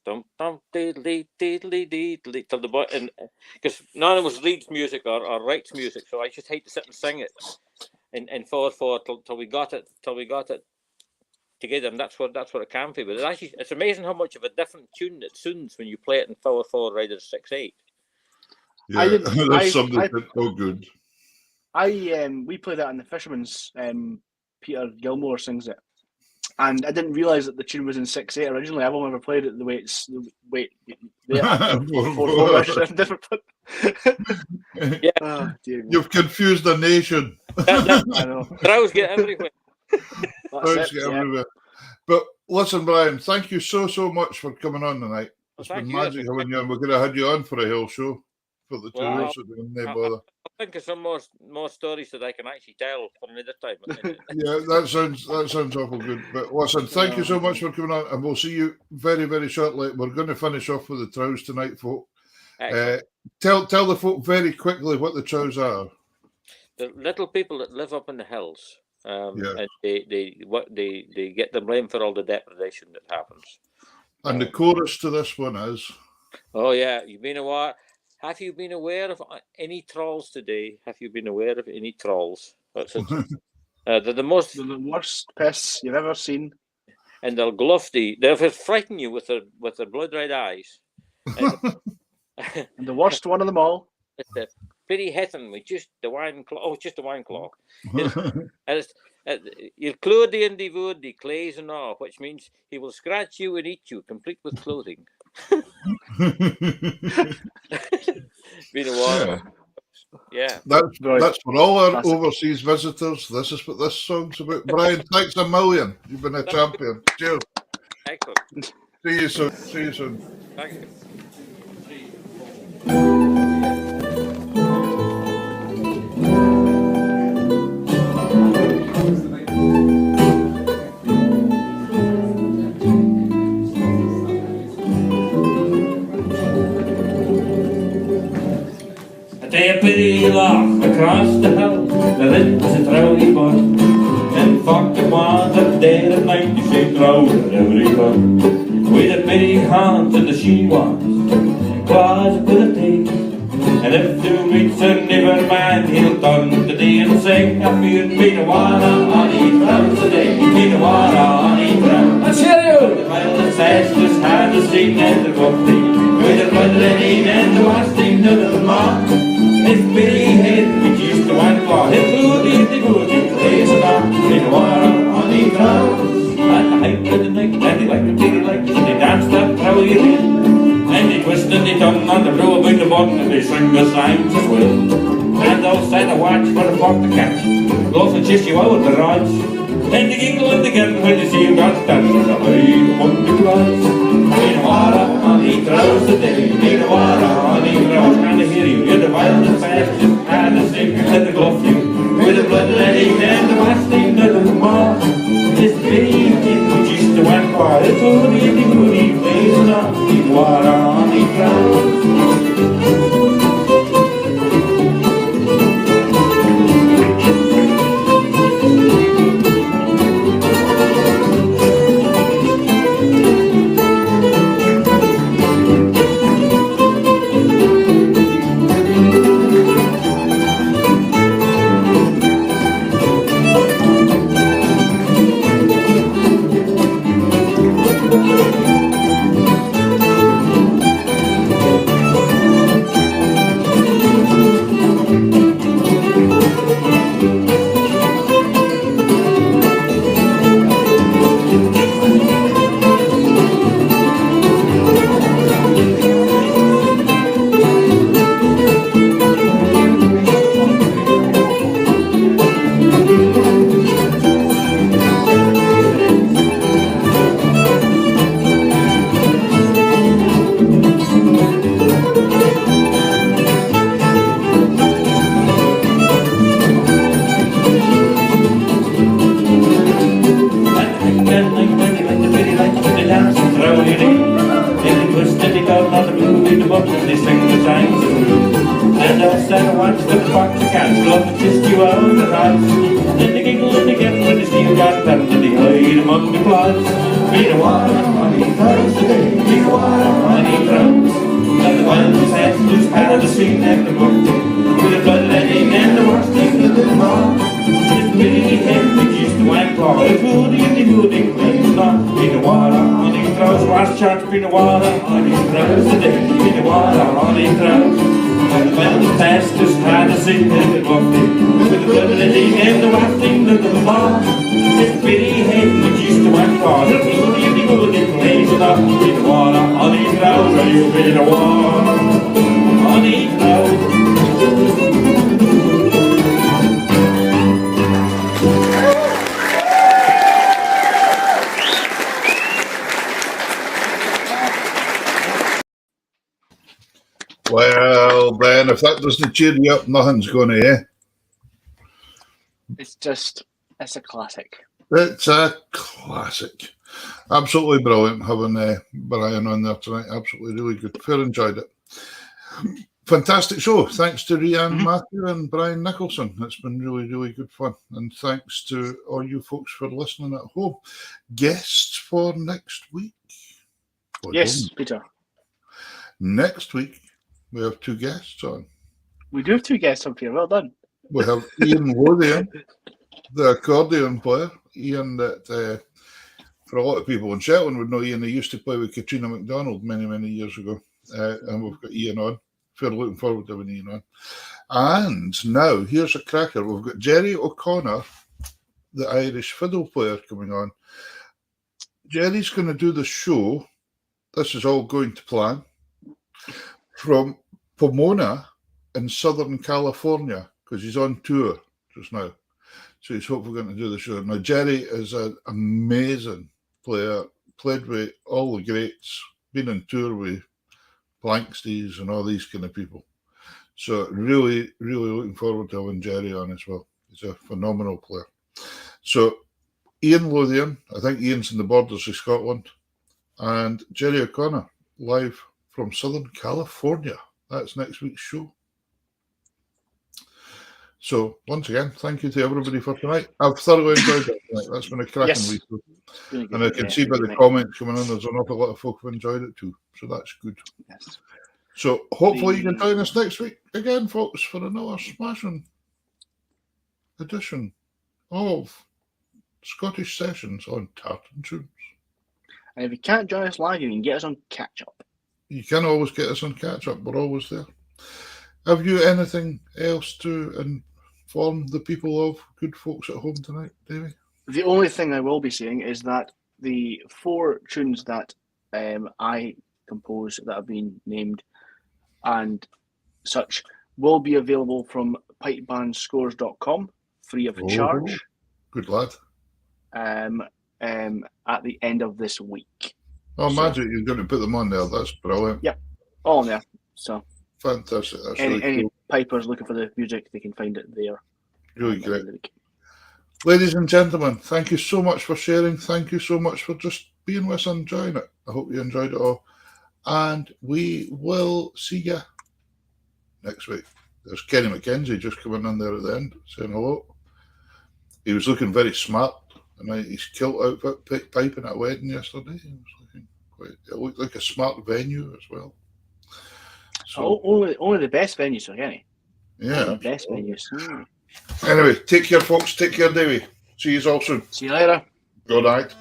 dum dum diddly diddly diddly till the boy, and because none of us reads music or writes music, so I just hate to sit and sing it in 4/4 till we got it together, and that's what it can be. But it's amazing how much of a different tune it sounds when you play it in 4/4 rather than 6/8. Yeah, that's something that's so good. We play that in the Fisherman's. Peter Gilmore sings it. And I didn't realise that the tune was in 6/8 originally. I've only ever played it the way it's different. Yeah, you've confused the nation. I know. Crows get everywhere. Everywhere. But listen, Brian, thank you so much for coming on tonight. It's been magic having you on. We're going to have you on for a hill show for the tour, so no bother. I think of some more stories that I can actually tell for another time. Yeah, that sounds awful good. But listen, thank you so much for coming on, and we'll see you very, very shortly. We're going to finish off with the Trows tonight, folk. Tell the folk very quickly what the Trows are. The little people that live up in the hills, and they get the blame for all the depredation that happens. And the chorus to this one is, "Oh yeah, have you been aware of any trolls today? Have you been aware of any trolls?" They're the worst pests you've ever seen, and they'll gluff they'll frighten you with their blood red eyes. And the worst one of them all. It's the pretty hitting with just the wine claw. Oh, just the wine claw. Your clothing devoid the clays and all, which means he will scratch you and eat you, complete with clothing. Been a while. Yeah. That's for all our overseas visitors. This is what this song's about. Brian, thanks a million. You've been a champion. Cheers. Excellent. See you soon. Thank you. A pretty loch across the hill, there is a Trowie born, and 41 up there at night, you say Trowie at every turn. With a big hand and the she-was a bit of taste, and if 2 weeks and never mind, he'll turn the day and sing, if you'd be the one on each round today, you'd be the one on each round. Let's hear you! Well, the sisters had the scene and the rugby, with the blood lady and the wasting to the mark. If Billy had reduced the wine claw, his bloody the good, he plays about in the water on the ground. At the height of the night, and they like to take it like, they danced that Trowie again. And they twisted the tongue on the row about the bottom, and they sang the signs as well. and they'll set a watch for the buck to catch. Go and chase you out with the rods, and they giggle and they get when they see you got done with the hide among the clods. Need a water on the troughs today, need a water on the troughs. Can I hear you? You're the wildest fastest, and the sick and the gluff you. With the bloodletting and the wasting of the moth. This baby reduced to one part, it's all the goody blazing up. Need water on the troughs. Well, Ben, if that doesn't cheer you up, nothing's going to, eh? It's a classic. It's a classic. Absolutely brilliant having Brian on there tonight. Absolutely really good. Fair enjoyed it. Fantastic show. Thanks to Rhiann Matthew and Brian Nicholson. It's been really, really good fun. And thanks to all you folks for listening at home. Guests for next week? Yes, Peter. Next week, we have two guests on. We do have two guests up here. Well done. We have Ian Lothian, the accordion player. Ian, that for a lot of people in Shetland would know Ian. He used to play with Katrina MacDonald many, many years ago. And we've got Ian on. We're looking forward to having Ian on. And now, here's a cracker. We've got Jerry O'Connor, the Irish fiddle player, coming on. Jerry's going to do the show. This is all going to plan. From Pomona in Southern California, because he's on tour just now. So he's hopefully going to do the show. Now, Jerry is an amazing player, played with all the greats, been on tour with Blankstees and all these kind of people. So really, really looking forward to having Jerry on as well. He's a phenomenal player. So Ian Lothian, I think Ian's in the borders of Scotland, and Jerry O'Connor, live from Southern California. That's next week's show. So once again, thank you to everybody for tonight. I've thoroughly enjoyed it tonight. That's been a cracking week. And I can see by the comments coming in, there's an awful lot of folk who enjoyed it too. So that's good. Yes. So hopefully you can join us next week again, folks, for another smashing edition of Scottish Sessions on Tartan Tunes. And if you can't join us live, you can get us on catch up. You can always get us on catch up. We're always there. Have you anything else to inform the people of, good folks at home tonight, Davey? The only thing I will be saying is that the 4 tunes that I composed that have been named and such will be available from pipebandscores.com, free of Oh. charge. Good lad. At the end of this week. Oh, magic! You're going to put them on there. That's brilliant. Yep, all on there. So Fantastic. That's any really cool. pipers looking for the music, they can find it there. Really great. Ladies and gentlemen, thank you so much for sharing. Thank you so much for just being with us and enjoying it. I hope you enjoyed it all. And we will see you next week. There's Kenny McKenzie just coming in there at the end, saying hello. He was looking very smart. And his kilt outfit piping at a wedding yesterday. It looked like a smart venue as well. So only the best venues for Kenny. Yeah. Only the best venues. Anyway, take care, folks. Take care, Davey. See you all soon. See you later. Good night.